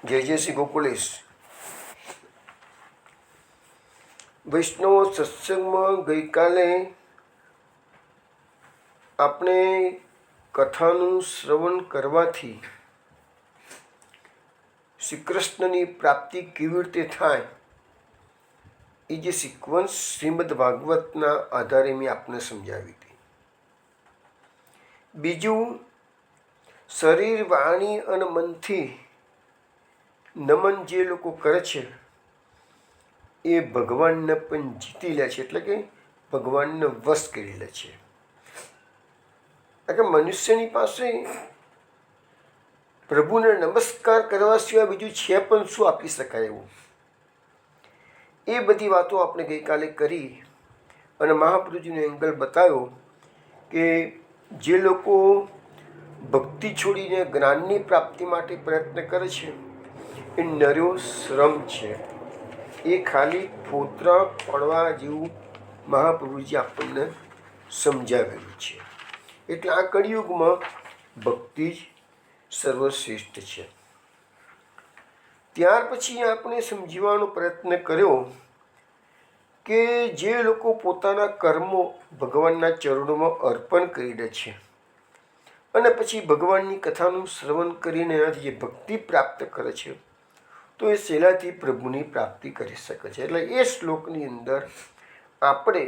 જય જય શ્રી ગોકુલેશ. વૈષ્ણવ સત્સંગમાં ગઈકાલે આપણે કથાનું શ્રવણ કરવાથી શ્રી કૃષ્ણની પ્રાપ્તિ કેવી રીતે થાય એ જે સિક્વન્સ શ્રીમદ ભાગવતના આધારે મેં આપને સમજાવી હતી. બીજું, શરીર, વાણી અને મનથી નમન જે લોકો કરે છે એ ભગવાનને પણ જીતી લે છે, એટલે કે ભગવાનને વશ કરી લે છે. એટલે મનુષ્યની પાસે પ્રભુને નમસ્કાર કરવા સિવાય બીજું છે પણ શું આપી શકાય એવું. એ બધી વાતો આપણે ગઈકાલે કરી અને મહાપ્રભુજીનો એંગલ બતાવ્યો કે જે લોકો ભક્તિ છોડીને જ્ઞાનની પ્રાપ્તિ માટે પ્રયત્ન કરે છે એ નર્યો શ્રમ છે, એ ખાલી ફોતરા પડવા જેવું મહાપ્રભુજી આપણને સમજાવેલું છે. એટલે આ કળિયુગમાં ભક્તિ જ સર્વશ્રેષ્ઠ છે. ત્યાર પછી આપણે સમજવાનો પ્રયત્ન કર્યો કે જે લોકો પોતાના કર્મો ભગવાનના ચરણોમાં અર્પણ કરી દે છે અને પછી ભગવાનની કથાનું શ્રવણ કરીને એનાથી જે ભક્તિ પ્રાપ્ત કરે છે તો એ સહેલાથી પ્રભુની પ્રાપ્તિ કરી શકે છે. એટલે એ શ્લોકની અંદર આપણે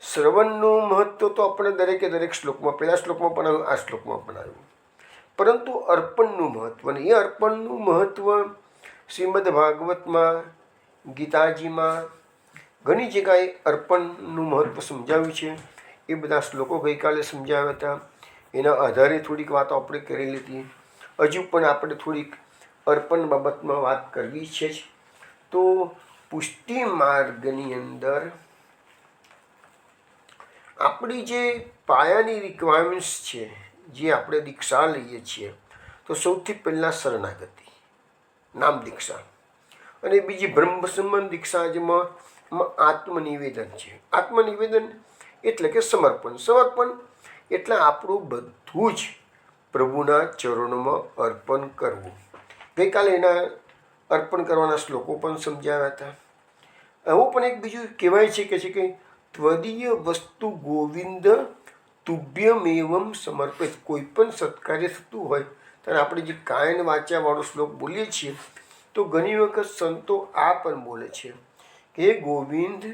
શ્રવણનું મહત્ત્વ તો આપણે દરેક શ્લોકમાં, પહેલા શ્લોકમાં પણ આવ્યું, આ શ્લોકમાં પણ આવ્યું, પરંતુ અર્પણનું મહત્ત્વ, અને એ અર્પણનું મહત્ત્વ શ્રીમદ ભાગવતમાં, ગીતાજીમાં ઘણી જગ્યાએ અર્પણનું મહત્ત્વ સમજાવ્યું છે. એ બધા શ્લોકો ગઈકાલે સમજાવ્યા હતા. એના આધારે થોડીક વાતો આપણે કરેલી હતી. હજુ પણ આપણે થોડીક અર્પણ બાબતમાં વાત કરવી છે જ. તો પુષ્ટિ માર્ગની અંદર આપણી જે પાયાની રિક્વાયરમેન્ટ્સ છે, જે આપણે દીક્ષા લઈએ છીએ, તો સૌથી પહેલાં શરણાગતિ, નામ દીક્ષા, અને બીજી બ્રહ્મ સંબંધ દીક્ષા જેમાં આત્મનિવેદન છે. આત્મનિવેદન એટલે કે સમર્પણ. સમર્પણ એટલે આપણું બધું જ પ્રભુના ચરણોમાં અર્પણ કરવું. ગઈકાલે એના અર્પણ કરવાના શ્લોકો પણ સમજાવ્યા હતા. એવું પણ એક બીજું કહેવાય છે કે ત્વદીય વસ્તુ ગોવિંદ તુભ્યમેવમ સમર્પિત. કોઈ પણ સત્કાર્ય થતું હોય ત્યારે આપણે જે કાયન વાંચ્યાવાળો શ્લોક બોલીએ છીએ તો ઘણી વખત સંતો આ પણ બોલે છે કે હે ગોવિંદ,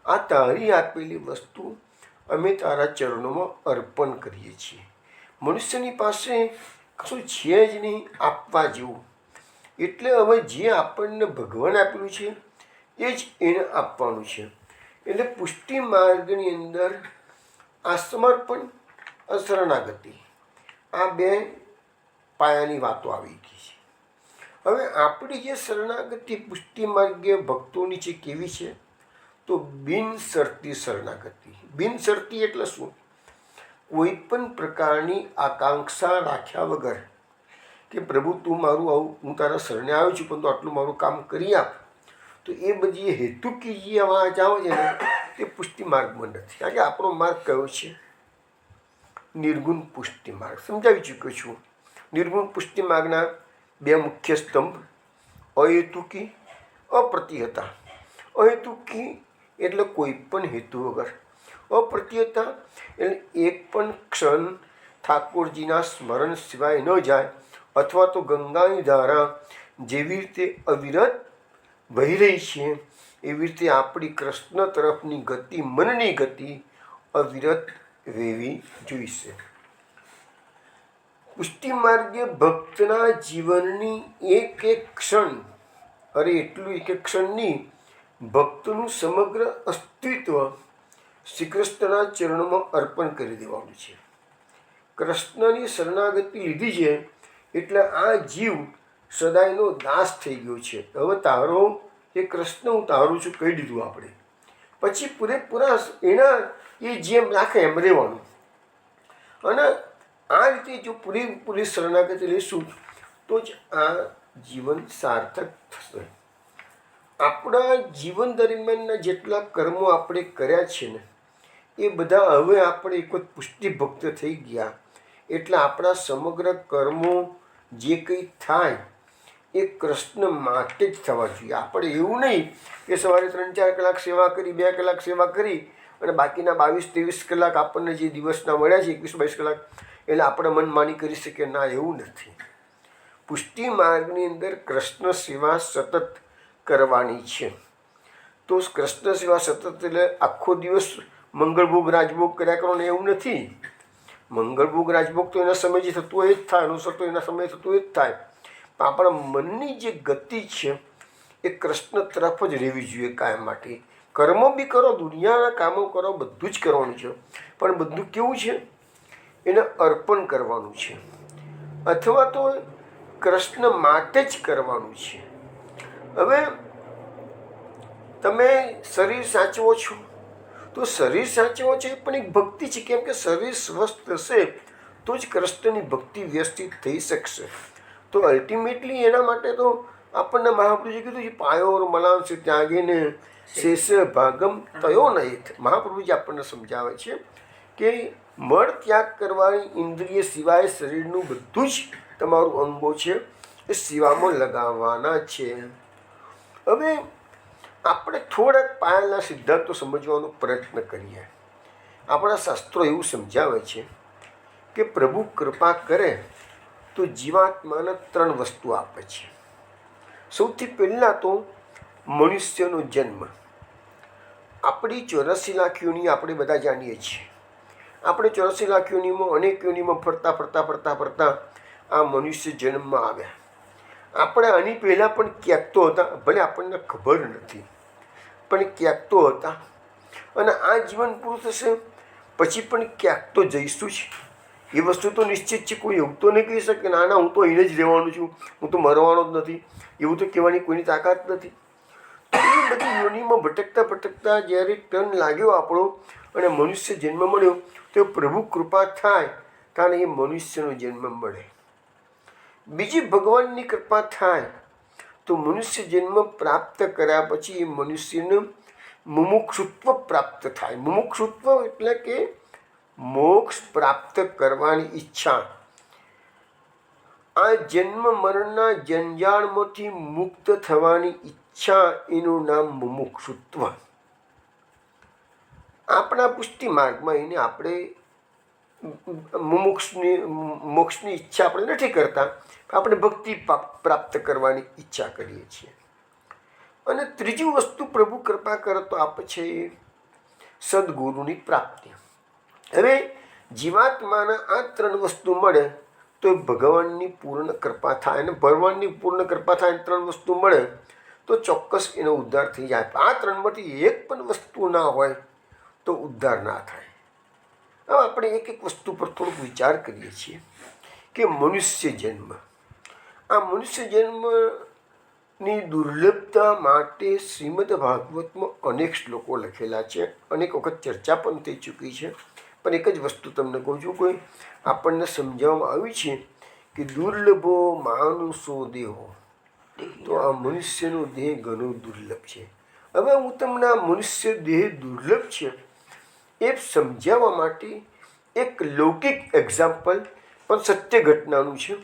આ તારી આપેલી વસ્તુ અમે તારા ચરણોમાં અર્પણ કરીએ છીએ. મનુષ્યની પાસે કશું છે જ નહીં આપવા જેવું, એટલે હવે જે આપણને ભગવાન આપેલું છે એ જ એને આપવાનું છે. એટલે પુષ્ટિ માર્ગની અંદર આ સમર્પણ, શરણાગતિ, આ બે પાયાની વાતો આવી ગઈ છે. હવે આપણી જે શરણાગતિ પુષ્ટિ માર્ગીય ભક્તોની છે કેવી છે? તો બિનશરતી શરણાગતિ. બિનશરતી એટલે શું? કોઈ પણ પ્રકારની આકાંક્ષા રાખ્યા વગર કે પ્રભુ તું મારું આવું, હું તારા શરણે આવ્યો છું પણ તું આટલું મારું કામ કરી આપ, તો એ બધી હેતુકી જે આવા જાઓ છે ને તે પુષ્ટિ માર્ગમાં નથી. કારણ કે આપણો માર્ગ કયો છે? નિર્ગુણ પુષ્ટિ માર્ગ. સમજાવી ચૂક્યો છું. નિર્ગુણ પુષ્ટિ માર્ગના બે મુખ્ય સ્તંભ અહેતુકી, અપ્રતિહતા. અહેતુકી એટલે કોઈ પણ હેતુ વગર. અપ્રતિહતા એટલે એક પણ ક્ષણ ઠાકોરજીના સ્મરણ સિવાય ન જાય, અથવા તો ગંગાની ધારા જેવી રીતે અવિરત વહી રહી છે એવી રીતે આપણી કૃષ્ણ તરફની ગતિ, મનની ગતિ અવિરત વહેવી જોઈશે. પુષ્ટિ માર્ગે ભક્તના જીવનની એક ક્ષણ, અરે એટલું એક ક્ષણની, ભક્તનું સમગ્ર અસ્તિત્વ શ્રી કૃષ્ણના ચરણોમાં અર્પણ કરી દેવાનું છે. કૃષ્ણની શરણાગતિ લીધી છે એટલે આ જીવ સદાયનો દાસ થઈ ગયો છે. હવે તારો એ કૃષ્ણ હું તારું છું કહી દીધું આપણે, પછી પૂરેપૂરા એના એ જેમ રાખે એમ રહેવાનું. અને આ રીતે જો પૂરેપૂરી શરણાગતિ લઈશું તો જ આ જીવન સાર્થક થશે. આપણા જીવન દરમિયાનના જેટલા કર્મો આપણે કર્યા છે ને એ બધા હવે આપણે એક વખત પુષ્ટિ ભક્ત થઈ ગયા એટલે આપણા સમગ્ર કર્મો જે કંઈ થાય એ કૃષ્ણ માટે જ થવા જોઈએ. આપણે એવું નહીં કે સવારે 3-4 કલાક સેવા કરી, 2 કલાક સેવા કરી અને બાકીના 22-23 કલાક આપણને જે દિવસના મળ્યા છે, 21-22 કલાક, એટલે આપણે મનમાની કરી શકીએ. ના, એવું નથી. પુષ્ટિ માર્ગની અંદર કૃષ્ણ સેવા સતત કરવાની છે. તો કૃષ્ણ સેવા સતત એટલે આખો દિવસ મંગળભોગ રાજભોગ કર્યા કરો ને એવું નથી. મંગળભોગ રાજભોગ તો એના સમયે થતું હોય જ થાય, અનુસર તો એના સમયે થતું જ થાય. પણ આપણા મનની જે ગતિ છે એ કૃષ્ણ તરફ જ રહેવી જોઈએ કાયમ માટે. કર્મો બી કરો, દુનિયાના કામો કરો, બધું જ કરવાનું છે, પણ બધું કેવું છે? એને અર્પણ કરવાનું છે, અથવા તો કૃષ્ણ માટે જ કરવાનું છે. હવે તમે શરીર સાચવો છો, તો શરીર સાચવો છો એ પણ એક ભક્તિ છે. કેમ કે શરીર સ્વસ્થ હશે તો જ કૃષ્ણની ભક્તિ વ્યવસ્થિત થઈ શકશે. તો અલ્ટિમેટલી એના માટે તો આપણને મહાપ્રભુજી કીધું છે, પાયોર મલાંશ ત્યાગીને શેષ ભાગમ તયો નહીં. મહાપ્રભુજી આપણને સમજાવે છે કે મળ ત્યાગ કરવાની ઇન્દ્રિય સિવાય શરીરનું બધું જ તમારું અંગો છે એ સેવામાં લગાવવાના છે. હવે આપણે થોડાક પાયાના સિદ્ધાંતો સમજવાનો પ્રયત્ન કરીએ. આપણા શાસ્ત્રો એવું સમજાવે છે કે પ્રભુ કૃપા કરે તો જીવાત્માને 3 વસ્તુ આપે છે. સૌથી પહેલાં તો મનુષ્યનો જન્મ. આપણી 84 લાખ યોની આપણે બધા જાણીએ છીએ. આપણે 84 લાખ યોનીમાં અનેક યોનીમાં ફરતા ફરતા ફરતા ફરતા આ મનુષ્ય જન્મમાં આવ્યા. આપણે આની પહેલાં પણ ક્યાંક તો હતા, ભલે આપણને ખબર નથી, પણ ક્યાંક તો હતા. અને આ જીવન પૂરું થશે પછી પણ ક્યાંક તો જઈશું જ. એ વસ્તુ તો નિશ્ચિત છે. કોઈ એવું તો નહીં કહી શકે ના ના હું તો અહીં જ રહેવાનું છું, હું તો મરવાનો જ નથી, એવું તો કહેવાની કોઈની તાકાત નથી. એ બધી યોનિમાં ભટકતા ભટકતા જ્યારે ટર્ન લાગ્યો આપણો અને મનુષ્ય જન્મ મળ્યો, તો પ્રભુ કૃપા થાય ત્યારે એ મનુષ્યનો જન્મ મળે. બીજી ભગવાનની કૃપા થાય તો મનુષ્ય જન્મ પ્રાપ્ત કર્યા પછી એ મનુષ્યને મુમુક્ષુત્વ પ્રાપ્ત થાય. મુમુક્ષુત્વ એટલે કે મોક્ષ પ્રાપ્ત કરવાની ઈચ્છા. આ જન્મ મરણના જંજાળમાંથી મુક્ત થવાની ઈચ્છા, એનું નામ મુમુક્ષુત્વ. આપણા પુષ્ટિ માર્ગમાં એને આપણે મોક્ષની ઈચ્છા આપણે નથી કરતા, આપણે ભક્તિ પ્રાપ્ત કરવાની ઈચ્છા કરીએ છીએ. અને ત્રીજી વસ્તુ પ્રભુ કૃપા કરે તો આપે છે સદગુરુની પ્રાપ્તિ. હવે જીવાત્માના આ 3 વસ્તુ મળે તો ભગવાનની પૂર્ણ કૃપા થાય. અને ભગવાનની પૂર્ણ કૃપા થાય, 3 વસ્તુ મળે તો ચોક્કસ એનો ઉદ્ધાર થઈ જાય. આ 3માંથી એક પણ વસ્તુ ના હોય તો ઉદ્ધાર ના થાય. હવે આપણે એક એક વસ્તુ પર થોડુંક વિચાર કરીએ છીએ કે મનુષ્ય જન્મ. આ મનુષ્ય જન્મની દુર્લભતા માટે શ્રીમદ ભાગવતમાં અનેક શ્લોકો લખેલા છે, અનેક વખત ચર્ચા પણ થઈ ચૂકી છે. પણ એક જ વસ્તુ તમને કહું છું, કોઈ આપણને સમજાવવામાં આવી છે કે દુર્લભો માનુષો દેહો. તો આ મનુષ્યનો દેહ ઘણો દુર્લભ છે. હવે હું તમને આ મનુષ્ય દેહ દુર્લભ છે એ સમજાવવા માટે એક લૌકિક એક્ઝામ્પલ પણ સત્ય ઘટનાનું છે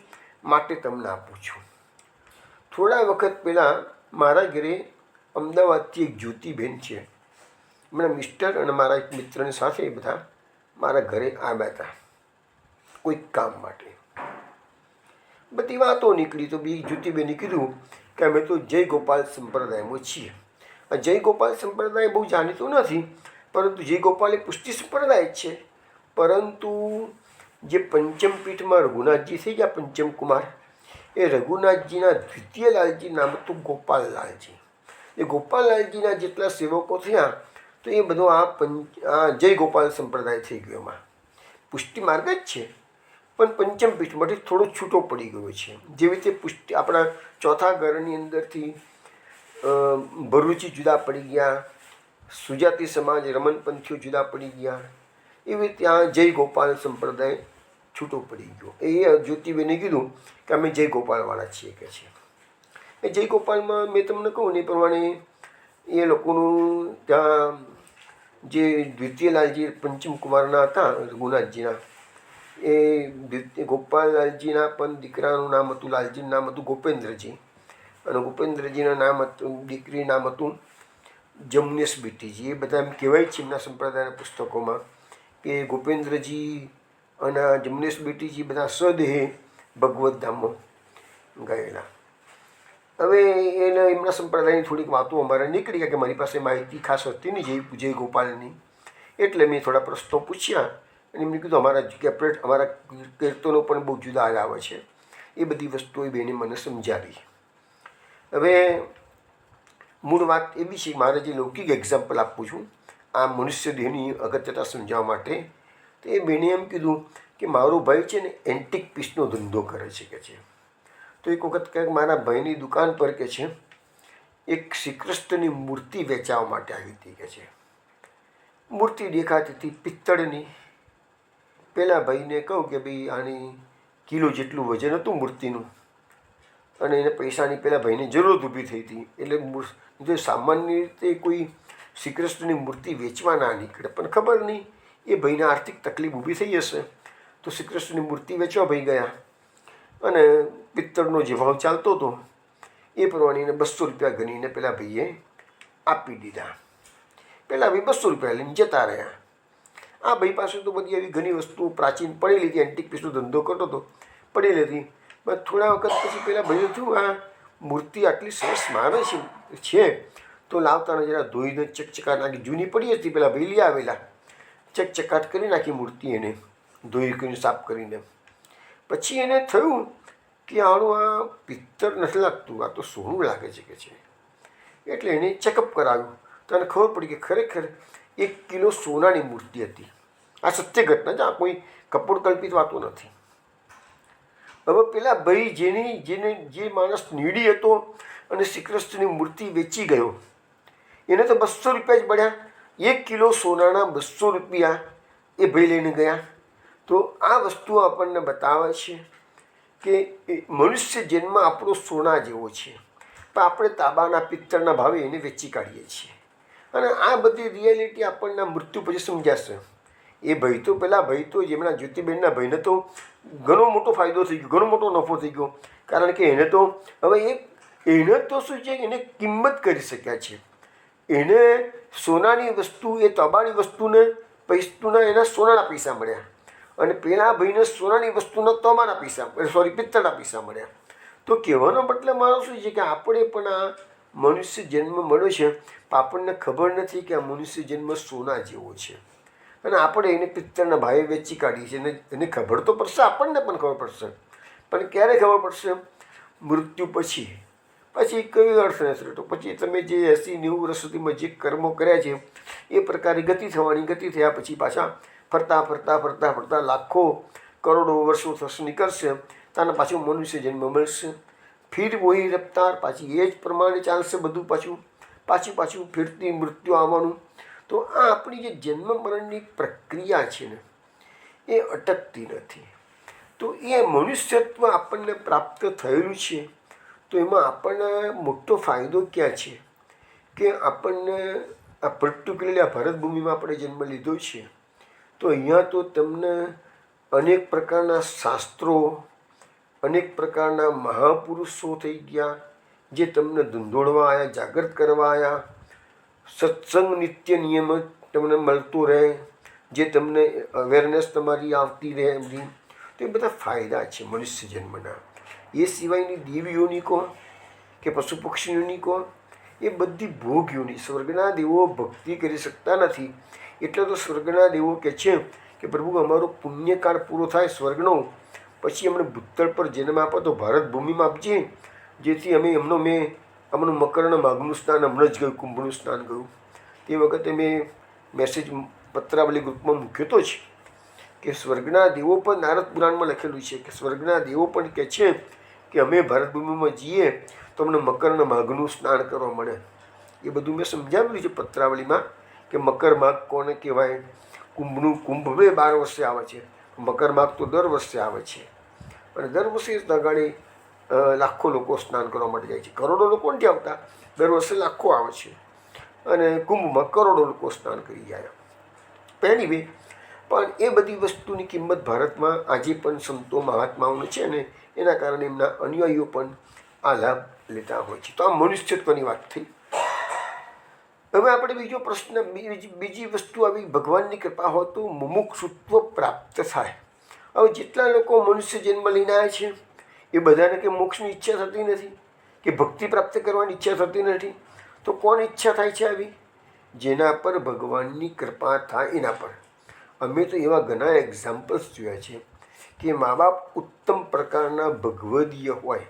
માટે તમને આપું છું. થોડા વખત પહેલાં મારા ઘરે અમદાવાદથી એક જ્યોતિબેન છે, એમના મિસ્ટર અને મારા એક મિત્રની સાથે બધા મારા ઘરે આવ્યા હતા કોઈક કામ માટે. બધી વાતો નીકળી તો બી જ્યોતિબેને કીધું કે અમે તો જય ગોપાલ સંપ્રદાયમાં છીએ. આ જય ગોપાલ સંપ્રદાય બહુ જાણીતો નથી, પરંતુ જય ગોપાલ એ પુષ્ટિ સંપ્રદાય જ છે. પરંતુ જે પંચમ પીઠમાં રઘુનાથજી થઈ ગયા, પંચમ કુમાર, એ રઘુનાથજીના દ્વિતીય લાલજી નામ હતું ગોપાલલાલજી. એ ગોપાલલાલજીના જેટલા સેવકો થયા તો એ બધો આ જય ગોપાલ સંપ્રદાય થઈ ગયો. એમાં પુષ્ટિ માર્ગ જ છે, પણ પંચમ પીઠમાંથી થોડો છૂટો પડી ગયો છે. જેવી રીતે પુષ્ટિ આપણા ચોથા ઘરની અંદરથી ભરૂચી જુદા પડી ગયા, સુજાતિ સમાજ રમણપંથીઓ જુદા પડી ગયા, એવી ત્યાં જય ગોપાલ સંપ્રદાય છૂટો પડી ગયો. એ જ્યોતિબેને કીધું કે અમે જય ગોપાલવાળા છીએ કે છે. એ જય ગોપાલમાં મેં તમને કહું ને એ પ્રમાણે એ લોકોનું ત્યાં જે દ્વિતીય લાલજી પંચમ કુમારના હતા રઘુનાથજીના, એ ગોપાલ લાલજીના પણ દીકરાનું નામ હતું, લાલજીનું નામ હતું ગોપેન્દ્રજી. અને ગોપેન્દ્રજીના નામ હતું, દીકરી નામ હતું જમનેશ બેટીજી. એ બધા એમ કહેવાય છે એમના સંપ્રદાયના પુસ્તકોમાં કે ગોપેન્દ્રજી અને જમનેશ બેટીજી બધા સદેહે ભગવત ધામમાં ગયેલા. હવે એને એમના સંપ્રદાયની થોડીક વાતો અમારે નીકળી ગયા કે મારી પાસે માહિતી ખાસ હતી નહીં જય ગોપાલની, એટલે મેં થોડા પ્રશ્નો પૂછ્યા અને એમને કીધું અમારા કીર્તનો પણ બહુ જુદા આવે છે. એ બધી વસ્તુઓ એ બેને મને સમજાવી. હવે મૂળ વાત એવી છે, મારે જે લૌકિક એક્ઝામ્પલ આપું છું આ મનુષ્ય દેહની અગત્યતા સમજાવવા માટે, તો એ બેને એમ કીધું કે મારો ભાઈ છે ને એન્ટિક પીસનો ધંધો કરે છે કે છે. તો એક વખત કંઈક મારા ભાઈની દુકાન પર કે છે એક શ્રી કૃષ્ણની મૂર્તિ વેચાવા માટે આવી હતી કે છે. મૂર્તિ દેખાતી હતી પિત્તળની. પેલા ભાઈને કહું કે ભાઈ આની કિલો જેટલું વજન હતું મૂર્તિનું, અને એને પૈસાની પેલા ભાઈને જરૂરત ઊભી થઈ હતી. એટલે સામાન્ય રીતે કોઈ શ્રી કૃષ્ણની મૂર્તિ વેચવા ના નીકળે, પણ ખબર નહીં એ ભાઈને આર્થિક તકલીફ ઊભી થઈ હશે તો શ્રી કૃષ્ણની મૂર્તિ વેચવા ભાઈ ગયા અને પિત્તળનો જે ભાવ ચાલતો હતો એ પ્રમાણે એને 200 રૂપિયા ગણીને પેલા ભાઈએ આપી દીધા. પેલા ભાઈ 200 રૂપિયા લઈને જતા રહ્યા. આ ભાઈ પાસે તો બધી એવી ઘણી વસ્તુ પ્રાચીન પડેલી હતી, એન્ટિક પીસનો ધંધો કરતો હતો, પડેલી હતી. બસ થોડા વખત પછી પેલા ભાઈએ થયું આ મૂર્તિ આટલી સરસ મારે છે તો લાવતાને જરા ધોઈને ચકચકાટ નાખી. જૂની પડી હતી, પેલા ભાઈ લઈ આવેલા, ચકચકાટ કરી નાખી મૂર્તિ એને ધોઈ કરીને સાફ કરીને. પછી એને થયું કે આનું આ પિત્તળ નથી લાગતું, આ તો સોનું લાગે છે કે છે. એટલે એને ચેકઅપ કરાવ્યું તો એને ખબર પડી કે ખરેખર 1 કિલો સોનાની મૂર્તિ હતી. આ સત્ય ઘટના છે, આ કોઈ કપોળકલ્પિત વાતો નથી. હવે પેલા ભાઈ જે માણસ નીડી હતો અને શ્રી કૃષ્ણની મૂર્તિ વેચી ગયો, એને તો 200 રૂપિયા જ મળ્યા. 1 કિલો સોનાના 200 રૂપિયા એ ભાઈ લઈને ગયા. તો આ વસ્તુ આપણને બતાવે છે કે મનુષ્ય જન્મ આપણો સોના જેવો છે, પણ આપણે તાંબાના પિત્તળના ભાવે એને વેચી કાઢીએ છીએ. અને આ બધી રિયાલિટી આપણને મૃત્યુ પછી સમજાશે. એ ભાઈ તો પેલા ભાઈ તો જેમના જ્યોતિબેનના ભાઈને તો ઘણો મોટો ફાયદો થઈ ગયો, ઘણો મોટો નફો થઈ ગયો. કારણ કે એને તો હવે એને તો શું છે, એને કિંમત કરી શક્યા છે. એને સોનાની વસ્તુ, એ તાંબાની વસ્તુને એના સોનાના પૈસા મળ્યા, અને પેલા ભાઈને સોનાની વસ્તુના તાંબાના પૈસા, પિત્તળના પૈસા મળ્યા. તો કહેવાનો મતલબ મારો શું છે કે આપણે પણ આ મનુષ્ય જન્મ મળ્યો છે, આપણને ખબર નથી કે આ મનુષ્ય જન્મ સોના જેવો છે, અને આપણે એને પિત્તળના ભાવે વેચી કાઢીએ છીએ. એને ખબર તો પડશે, આપણને પણ ખબર પડશે, પણ ક્યારે ખબર પડશે? મૃત્યુ પછી. પછી કઈ અર્થ નથી રહેતો. પછી તમે જે 80-90 વર્ષ સુધીમાં જે કર્મો કર્યા છે એ પ્રકારે ગતિ થવાની, ગતિ થયા પછી પાછા ફરતા લાખો કરોડો વર્ષો થશે, નીકળશે, તાના પાછું મનુષ્ય જન્મ મળશે. ફીર વહી રફતાર, પાછી એ જ પ્રમાણે ચાલશે બધું, પાછું ફીરતી મૃત્યુ આવવાનું. તો આ આપણી જે જન્મ મરણની પ્રક્રિયા છે ને એ અટકતી નથી. તો એ મનુષ્યત્વ આપણને પ્રાપ્ત થયેલું છે, તો એમાં આપણને મોટો ફાયદો ક્યાં છે કે આપણને આ પર્ટિક્યુલરલી આ ભારતભૂમિમાં આપણે જન્મ લીધો છે, તો અહીંયા તો તમને અનેક પ્રકારના શાસ્ત્રો, અનેક પ્રકારના મહાપુરુષો થઈ ગયા જે તમને ધૂંધોળવા આવ્યા, જાગૃત કરવા આવ્યા. સત્સંગ નિત્ય નિયમિત તમને મળતો રહે, જે તમને અવેરનેસ તમારી આવતી રહે એમની. તો એ બધા ફાયદા છે મનુષ્ય જન્મના. એ સિવાયની દેવીઓની કહો કે પશુ પક્ષીઓની કહો, એ બધી ભોગયોની. સ્વર્ગના દેવો ભક્તિ કરી શકતા નથી, એટલે તો સ્વર્ગના દેવો કહે છે કે પ્રભુ અમારો પુણ્યકાળ પૂરો થાય સ્વર્ગનો, પછી અમને ભૂતળ પર જન્મ આપો તો ભારતભૂમિમાં આપજે, જેથી અમનું મકરના માઘનું સ્નાન હમણાં જ ગયું, કુંભનું સ્નાન ગયું. તે વખતે મેં મેસેજ પત્રાવલી ગ્રુપમાં મૂક્યો તો જ કે સ્વર્ગના દેવો પણ નારદ પુરાણમાં લખેલું છે કે સ્વર્ગના દેવો પણ કહે છે કે અમે ભારતભૂમિમાં જઈએ તો અમને મકરના માઘનું સ્નાન કરવા મળે. એ બધું મેં સમજાવેલું છે પત્રાવલીમાં કે મકર માઘ કોને કહેવાય. કુંભ 12 વર્ષે આવે છે, મકર માઘ તો દર વર્ષે આવે છે, અને દર વર્ષે તગાડી લાખો લોકો સ્નાન કરવા માટે જાય છે. કરોડો લોકો નથી આવતા, દર વર્ષે લાખો આવે છે, અને કુંભમાં કરોડો લોકો સ્નાન કરી જાય. પહેલી વે પણ એ બધી વસ્તુની કિંમત ભારતમાં આજે પણ સંતો મહાત્માઓને છે ને, એના કારણે એમના અનુયાયીઓ પણ આ લાભ લેતા હોય છે. તો આ મનુષ્યત્વની વાત થઈ. હવે આપણે બીજો પ્રશ્ન, બીજી વસ્તુ આવી, ભગવાનની કૃપા હોય તો મુમુક્ષુત્વ પ્રાપ્ત થાય. હવે જેટલા લોકો મનુષ્ય જન્મ લઈને આવ્યા છે એ બધાને કે મોક્ષની ઈચ્છા થતી નથી, કે ભક્તિ પ્રાપ્ત કરવાની ઈચ્છા થતી નથી. તો કોણ ઈચ્છા થાય છે આવી? જેના પર ભગવાનની કૃપા થાય એના પર. અમે તો એવા ઘણા એક્ઝામ્પલ્સ જોયા છે કે મા બાપ ઉત્તમ પ્રકારના ભગવદીય હોય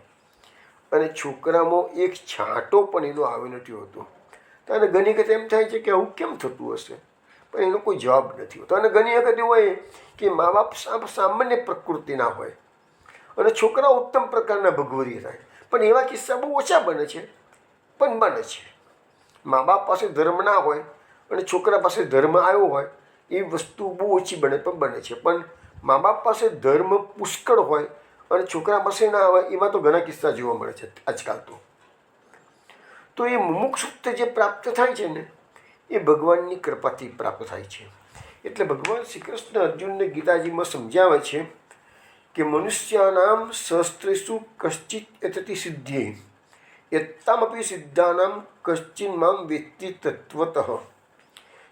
અને છોકરામાં એક છાંટો પણ એનો આવ્યો નથી હોતો. તો અને ઘણી વખત એમ થાય છે કે આવું કેમ થતું હશે, પણ એનો કોઈ જવાબ નથી હોતો. અને ઘણી વખત એવું હોય કે મા બાપ સામાન્ય પ્રકૃતિના હોય અને છોકરાઓ ઉત્તમ પ્રકારના ભગવદીય થાય, પણ એવા કિસ્સા બહુ ઓછા બને છે, પણ બને છે. મા બાપ પાસે ધર્મ ના હોય અને છોકરા પાસે ધર્મ આવ્યો હોય એ વસ્તુ બહુ ઓછી બને, પણ બને છે. પણ મા બાપ પાસે ધર્મ પુષ્કળ હોય અને છોકરા પાસે ના હોય એવા તો ઘણા કિસ્સા જોવા મળે છે આજકાલ. તો એ મુમુક્ષુત્વ જે પ્રાપ્ત થાય છે ને એ ભગવાનની કૃપાથી પ્રાપ્ત થાય છે. એટલે ભગવાન શ્રી કૃષ્ણ અર્જુનને ગીતાજીમાં સમજાવે છે કે મનુષ્યાનામ સહસ્ત્રેષુ કશ્ચિત એતતિ સિદ્ધ્યે એત્તામપી સિદ્ધાનામ કશ્ચિન મામ વેત્તિ તત્વતઃ.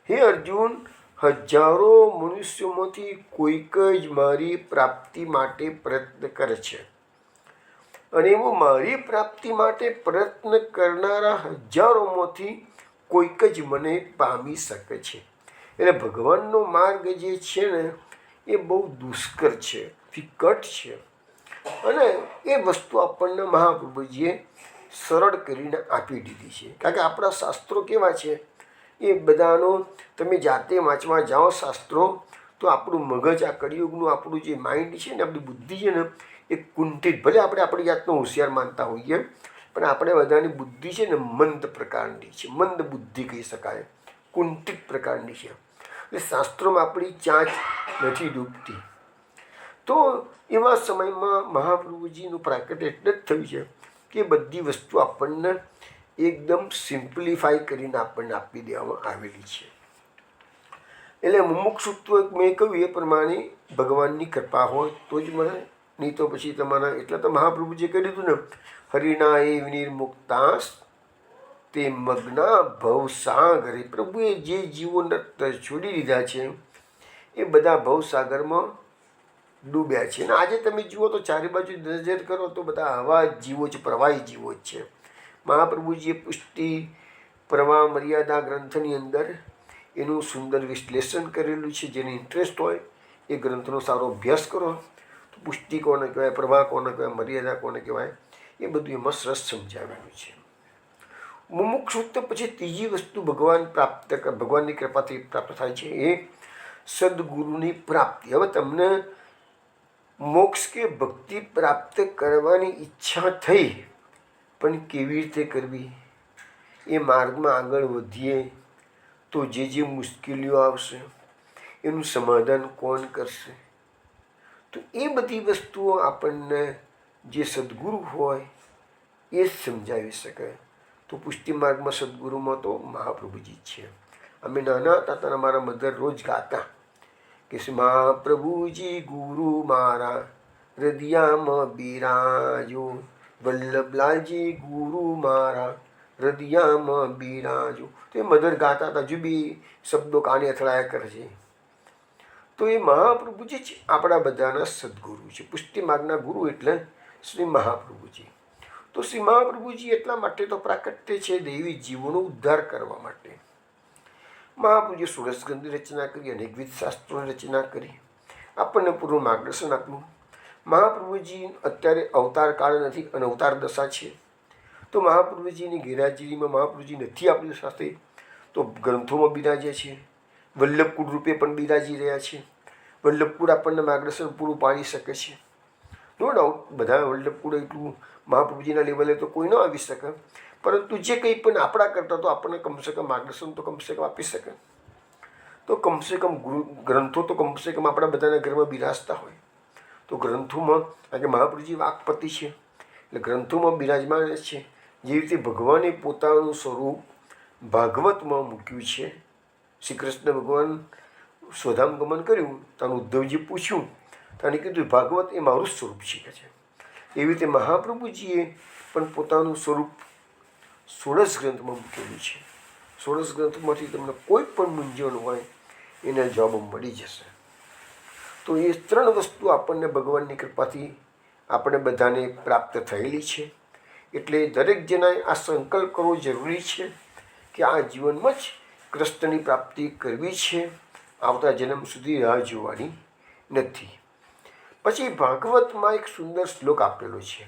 હે અર્જુન, હજારો મનુષ્યોમાંથી કોઈક જ મારી પ્રાપ્તિ માટે પ્રયત્ન કરે છે, અને એવું મારી પ્રાપ્તિ માટે પ્રયત્ન કરનારા હજારોમાંથી કોઈક જ મને પામી શકે છે. એટલે ભગવાનનો માર્ગ જે છે ને એ બહુ દુષ્કર છે, વિકટ છે, અને એ વસ્તુ આપણને મહાપ્રભુજીએ સરળ કરીને આપી દીધી છે. કારણ કે આપણા શાસ્ત્રો કેવા છે એ બધાનો તમે જાતે વાંચવા જાઓ શાસ્ત્રો, તો આપણું મગજ, આ કળિયુગનું આપણું જે માઇન્ડ છે ને, આપણી બુદ્ધિ છે ને એ કુંઠિત. ભલે આપણે આપણી જાતનો હોશિયાર માનતા હોઈએ, પણ આપણે બધાની બુદ્ધિ છે ને મંદ પ્રકારની છે, મંદ બુદ્ધિ કહી શકાય, કુંઠિત પ્રકારની છે. એટલે શાસ્ત્રોમાં આપણી ચાંચ નથી ડૂબતી. તો એવા સમયમાં મહાપ્રભુજીનું પ્રાકટ્ય એટલે જ થયું છે કે બધી વસ્તુ આપણને એકદમ સિમ્પ્લિફાઈ કરીને આપણને આપી દેવામાં આવેલી છે. એટલે મુમુક્ષુત્વ મેં કહ્યું એ પ્રમાણે ભગવાનની કૃપા હોય તો જ મળે, નહીં તો પછી તમારા. એટલે તો મહાપ્રભુજીએ કહી દીધું ને, હરિના એ વિનિર્મુક્તાસ તે મગ્ના ભવસાગરે. પ્રભુએ જે જીવોને છોડી દીધા છે એ બધા ભવસાગરમાં ડૂબ્યા છે. અને આજે તમે જુઓ તો ચારે બાજુ નજર કરો તો બધા આવા જીવો જ, પ્રવાહી જીવો જ છે. મહાપ્રભુજીએ પુષ્ટિ પ્રવાહ મર્યાદા ગ્રંથની અંદર એનું સુંદર વિશ્લેષણ કરેલું છે. જેને ઇન્ટરેસ્ટ હોય એ ગ્રંથનો સારો અભ્યાસ કરો તો પુષ્ટિ કોને કહેવાય, પ્રવાહ કોને કહેવાય, મર્યાદા કોને કહેવાય, એ બધું એમાં સરસ સમજાવેલું છે. મુમુક્ષુત્વ પછી ત્રીજી વસ્તુ ભગવાનની કૃપાથી પ્રાપ્ત થાય છે એ સદગુરુની પ્રાપ્તિ. હવે તમને મોક્ષ કે ભક્તિ પ્રાપ્ત કરવાની ઈચ્છા થઈ, પણ કેવી રીતે કરવી, એ માર્ગમાં આગળ વધીએ તો જે મુશ્કેલીઓ આવશે એનું સમાધાન કોણ કરશે, તો એ બધી વસ્તુઓ આપણને જે સદગુરુ હોય એ જ સમજાવી શકે. તો પુષ્ટિ માર્ગમાં સદગુરુમાં તો મહાપ્રભુજી જ છે. અમે નાના હતા ત્યારે મારા મધર રોજ ગાતા કે મહાપ્રભુજી ગુરુ મારા હૃદયામાં બિરાજો, વલ્લભલાલજી ગુરુ મારા હૃદયામાં બિરાજો. તો એ મધર ગાતા હતા, હજુ બી શબ્દો કાને અથડાયા કરે છે. તો એ મહાપ્રભુજી જ આપણા બધાના સદગુરુ છે. પુષ્ટિ માર્ગના ગુરુ એટલે શ્રી મહાપ્રભુજી. તો શ્રી મહાપ્રભુજી એટલા માટે તો પ્રાકટ્ય છે દૈવી જીવોનો ઉદ્ધાર કરવા માટે. મહાપ્રભુજીએ સુરસગંધની રચના કરી, અનેકવિધ શાસ્ત્રોની રચના કરી, આપણને પૂરું માર્ગદર્શન આપ્યું. મહાપ્રભુજી અત્યારે અવતાર કાળ નથી અને અવતાર દશા છે. તો મહાપ્રભુજીની ગેરહાજરીમાં મહાપ્રભુજી નથી આપણી સાથે, તો ગ્રંથોમાં બિરાજે છે, વલ્લભકુળ રૂપે પણ બિરાજી રહ્યા છે. વલ્લભકુળ આપણને માર્ગદર્શન પૂરું પાડી શકે છે. નો ડાઉટ બધા વલ્લભકુળ એટલું મહાપ્રભુજીના લેવલે તો કોઈ ન આવી શકે, પરંતુ જે કંઈ પણ આપણા કરતા તો આપણને કમસે કમ માર્ગદર્શન તો કમસે કમ આપી શકે. તો કમસે કમ ગ્રંથો તો કમસે કમ આપણા બધાના ઘરમાં બિરાજતા હોય. તો ગ્રંથોમાં, કારણ કે મહાપ્રભુજી વાકપતિ છે એટલે ગ્રંથોમાં બિરાજમાન છે. જે રીતે ભગવાને પોતાનું સ્વરૂપ ભાગવતમાં મૂક્યું છે. શ્રી કૃષ્ણ ભગવાન સ્વધામ ગમન કર્યું, તાનું ઉદ્ધવજી પૂછ્યું, તાને કીધું ભાગવત એ મારું સ્વરૂપ છે કે છે. એવી રીતે મહાપ્રભુજીએ પણ પોતાનું સ્વરૂપ 16 ગ્રંથમાં મૂકેલું છે. 16 ગ્રંથમાંથી તમને કોઈ પણ મૂંઝવણ હોય એના જવાબ મળી જશે. તો એ 3 વસ્તુ આપણને ભગવાનની કૃપાથી આપણે બધાને પ્રાપ્ત થયેલી છે. એટલે દરેક જણાએ આ સંકલ્પ કરવો જરૂરી છે કે આ જીવનમાં જ કૃષ્ણની પ્રાપ્તિ કરવી છે, આવતા જન્મ સુધી રાહ જોવાની નથી. પછી ભાગવતમાં એક સુંદર શ્લોક આપેલો છે,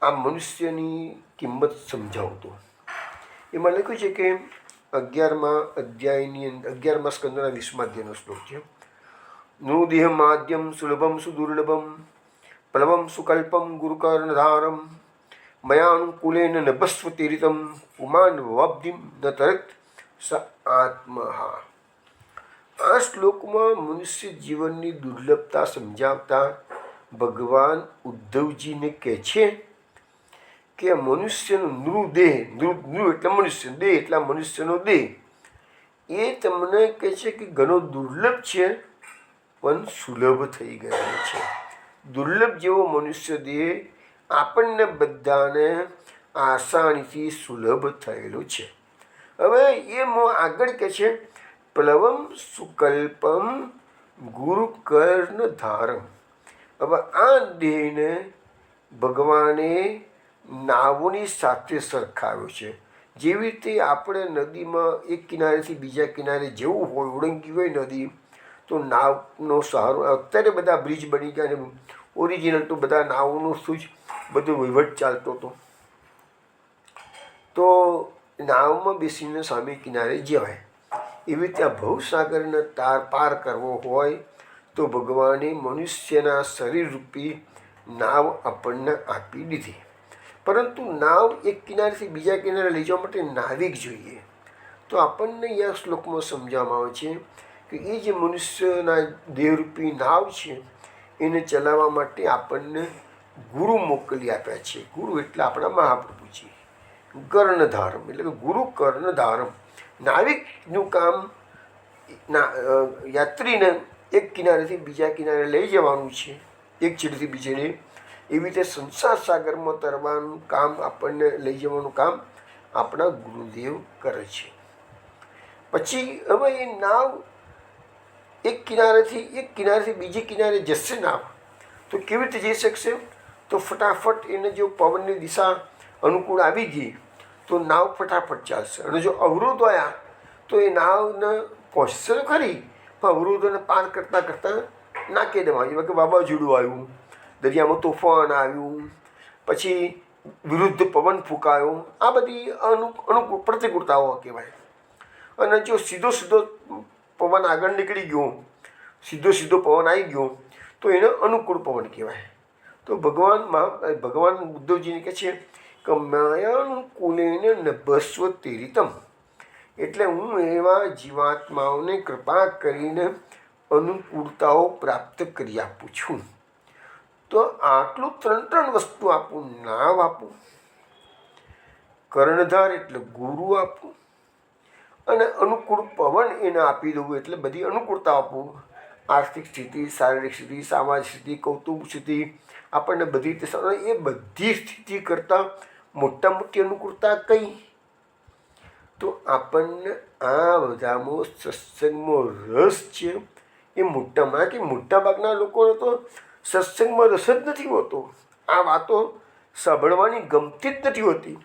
આ મનુષ્યની કિંમત સમજાવતો. એમાં લખ્યું છે કે 11મા અધ્યાયની અંદર 11મા સ્કંદના 20મા અધ્યાયનો શ્લોક છે. નૃદેહ માદ્યમ સુલભમ સુદુર્લભમ પ્લવમ સુકલ્પમ ગુરુકર્ણધારમ મયાનુકૂલેન નભસ્વતીરિતમ પુમાન વબ્ધિમ ન તરત સ આત્મહા. આ શ્લોકમાં મનુષ્ય જીવનની દુર્લભતા સમજાવતા ભગવાન ઉદ્ધવજીને કહે છે કે મનુષ્યનો નૃદેહ, નૃ એટલે મનુષ્ય, દેહ એટલે મનુષ્યનો દેહ, એ તમને કહે છે કે ઘણો દુર્લભ છે પણ સુલભ થઈ ગયો છે. દુર્લભ જેવો મનુષ્ય દેહ આપણને બધાને આસાનીથી સુલભ થયેલો છે. હવે એ આગળ કહે છે પ્લવમ સુકલ્પમ ગુરુકર્ણધારમ. હવે આ દેહને ભગવાને નાવની સાથે સરખાવ્યો છે. જેવી રીતે આપણે નદીમાં એક કિનારેથી બીજા કિનારે જવું હોય, ઓળંગી હોય નદી, તો નાવનો સહારો. અત્યારે બધા બ્રિજ બની ગયા અને ઓરિજિનલ તો બધા નાવનો શું જ બધો વહીવટ ચાલતો હતો. તો નાવમાં બેસીને સામે કિનારે જવાય. એવી રીતે આ ભવસાગરને પાર કરવો હોય તો ભગવાને મનુષ્યના શરીરરૂપી નાવ આપણને આપી દીધી. પરંતુ નાવ એક કિનારેથી બીજા કિનારે લઈ જવા માટે નાવિક જોઈએ. તો આપણને આ શ્લોકમાં સમજાવવામાં આવે છે કે એ જે મનુષ્યના દેહરૂપી નાવ છે એને ચલાવવા માટે આપણને ગુરુ મોકલી આપ્યા છે. ગુરુ એટલે આપણા મહાપ્રભુજી. કર્ણધારમ એટલે કે ગુરુ કર્ણધારમ. નાવિકનું કામ યાત્રીને એક કિનારેથી બીજા કિનારે લઈ જવાનું છે, એક છેડેથી બીજે. એવી રીતે સંસાર સાગરમાં તરવાનું કામ, આપણને લઈ જવાનું કામ આપણા ગુરુદેવ કરે છે. પછી હવે એ નાવ એક કિનારેથી બીજી કિનારે જશે નાવ, તો કેવી રીતે જઈ શકશે? તો ફટાફટ એને જો પવનની દિશા અનુકૂળ આવી ગઈ તો નાવ ફટાફટ ચાલશે. અને જો અવરોધ આવ્યા તો એ નાવને પહોંચશે તો ખરી, પણ અવરોધોને પાર કરતાં કરતાં નાખી દેવા. જેવા કે વાવાઝોડું આવ્યું, દરિયામાં તોફાન આવ્યું, પછી વિરુદ્ધ પવન ફૂંકાયો, આ બધી અનુકૂળ પ્રતિકૂળતાઓ કહેવાય. અને જો સીધો પવન આગળ નીકળી ગયો, સીધો પવન આવી ગયો તો એને અનુકૂળ પવન કહેવાય. તો ભગવાન ઉદ્ધવજીને કહે છે કે મયાનુકૂલેન નભસ્વ તીરિતમ, એટલે હું એવા જીવાત્માઓને કૃપા કરીને અનુકૂળતાઓ પ્રાપ્ત કરી આપું છું. તો આટલું 3 વસ્તુ આપું. નાવ આપું, કર્ણધાર એટલે ગુરુ આપું, અને અનુકૂળ પવન એને આપી દઉં એટલે બધી અનુકૂળતા આપું. આર્થિક સ્થિતિ, શારીરિક સ્થિતિ, સામાજિક સ્થિતિ, કૌટુંબિક સ્થિતિ, આપણને બધી રીતે. એ બધી સ્થિતિ કરતાં મોટી અનુકૂળતા કઈ? તો આપણને આ બધામાં સત્સંગમાં રસ છે. એ મોટાભાગના લોકોને તો સત્સંગમાં રસ જ નથી હોતો. આ વાતો સાંભળવાની ગમતી જ નથી હોતી.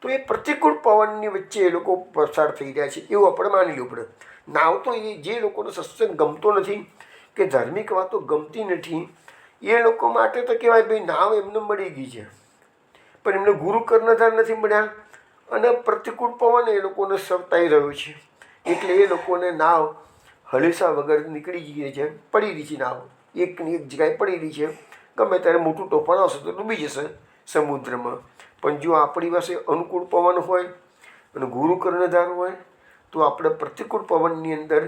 તો એ પ્રતિકૂળ પવનની વચ્ચે એ લોકો પસાર થઈ રહ્યા છે એવું આપણે માની લેવું પડે. નાવ તો એ જે લોકોનો સત્સંગ ગમતો નથી કે ધાર્મિક વાતો ગમતી નથી, એ લોકો માટે તો કહેવાય ભાઈ નાવ એમને મળી ગઈ છે, પણ એમને ગુરુ કર્ણધાર નથી મળ્યા અને પ્રતિકૂળ પવન એ લોકોને સવતાઈ રહ્યો છે. એટલે એ લોકોને નાવ હલેસા વગર નીકળી ગઈ છે, પડી રહી છે. નાવ એકની એક જગ્યાએ પડી રહી છે. ગમે ત્યારે મોટું તોફાન આવશે તો ડૂબી જશે સમુદ્રમાં. પણ જો આપણી પાસે અનુકૂળ પવન હોય અને ગુરુ કર્ણધાર હોય તો આપણે પ્રતિકૂળ પવનની અંદર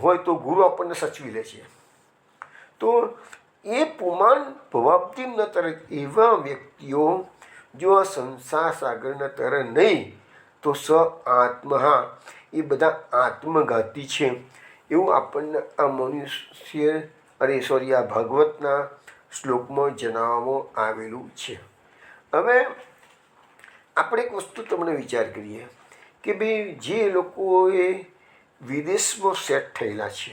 હોય તો ગુરુ આપણને સચવી લે છે. તો એ પુમાન ભવાબ્ધિ ન તરે, એવા વ્યક્તિઓ જો આ સંસાર સાગરના તરે નહીં તો સ આત્મહા, એ બધા આત્મઘાતી છે એવું આપણને આ આ ભાગવતના શ્લોકમાં જણાવવામાં આવેલું છે. હવે આપણે એક વસ્તુ તમને વિચાર કરીએ કે ભાઈ જે લોકોએ વિદેશમાં સેટ થયેલા છે,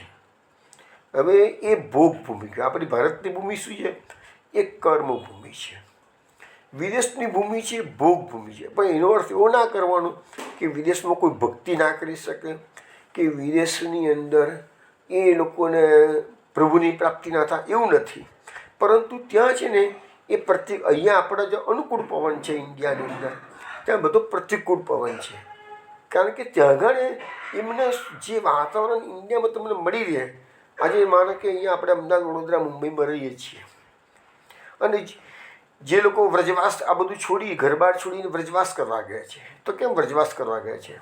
હવે એ ભોગ ભૂમિ, આપણી ભારતની ભૂમિ શું છે? એ કર્મભૂમિ છે. વિદેશની ભૂમિ છે ભોગ ભૂમિ છે. પણ એનો અર્થ એવો ના કરવાનો કે વિદેશમાં કોઈ ભક્તિ ના કરી શકે, કે વિદેશની અંદર એ લોકોને પ્રભુની પ્રાપ્તિ ના થાય, એવું નથી. પરંતુ ત્યાં છે ને એ અહીંયા આપણા જે અનુકૂળ પવન છે ઇન્ડિયાની અંદર, ત્યાં બધો પ્રતિકૂળ પવન છે. કારણ કે ત્યાં આગળ એમને જે વાતાવરણ ઇન્ડિયામાં તમને મળી રહે, આજે માનો કે અહીંયા આપણે અમદાવાદ, વડોદરા, મુંબઈમાં રહીએ છીએ, અને જે લોકો વ્રજવાસ આ બધું છોડી, ઘરબાર છોડીને વ્રજવાસ કરવા ગયા છે, તો કેમ વ્રજવાસ કરવા ગયા છે?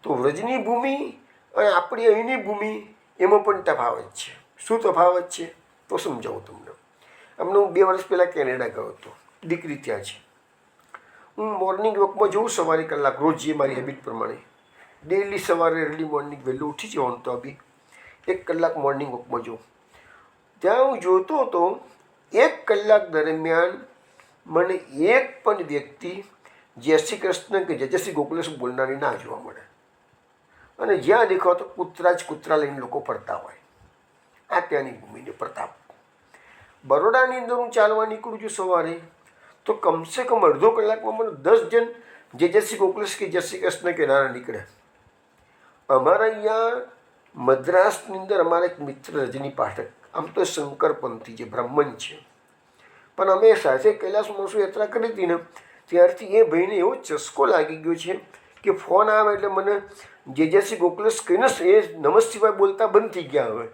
તો વ્રજની ભૂમિ અને આપણી અહીંની ભૂમિ એમાં પણ તફાવત છે. શું તફાવત છે? તો સમજાવું તમને. હું 2 વર્ષ પહેલાં કેનેડા ગયો હતો, દીકરી ત્યાં છે. હું મોર્નિંગ વોકમાં જઉં સવારે કલાક, રોજ જે મારી હેબિટ પ્રમાણે ડેઈલી સવારે અર્લી મોર્નિંગ વહેલું ઉઠી જવાનું, તો બી 1 કલાક મોર્નિંગ વોકમાં જઉં. ત્યાં હું જોતો હતો 1 કલાક દરમિયાન મને એક પણ વ્યક્તિ જય શ્રી કૃષ્ણ કે જય શ્રી ગોકુલેશ બોલનારી ના જોવા મળે. અને જ્યાં દેખો તો કૂતરા જ કૂતરા લઈને લોકો ફરતા હોય. આ ત્યાંની ભૂમિને પ્રતાપ. બરોડાની અંદર હું ચાલવા નીકળું છું સવારે, તો કમસે કમ અડધો કલાકમાં મને 10 જણ જય શ્રી ગોકુલેશ કે જય શ્રી કૃષ્ણ કહેનારા નીકળે. અમારા અહીંયા મદ્રાસની અંદર અમારા એક મિત્ર રજની પાઠક, આમ તો શંકરપંથી જે બ્રાહ્મણ છે, પણ અમે સાથે કૈલાસ મહોત્સવ યાત્રા કરી હતી ને, ત્યારથી એ ભાઈને એવો ચસ્કો લાગી ગયો છે કે ફોન આવે એટલે મને જય શ્રી ગોકુલેશ કહીને એ નમઃ શિવાય બોલતા બંધ થઈ ગયા હવે.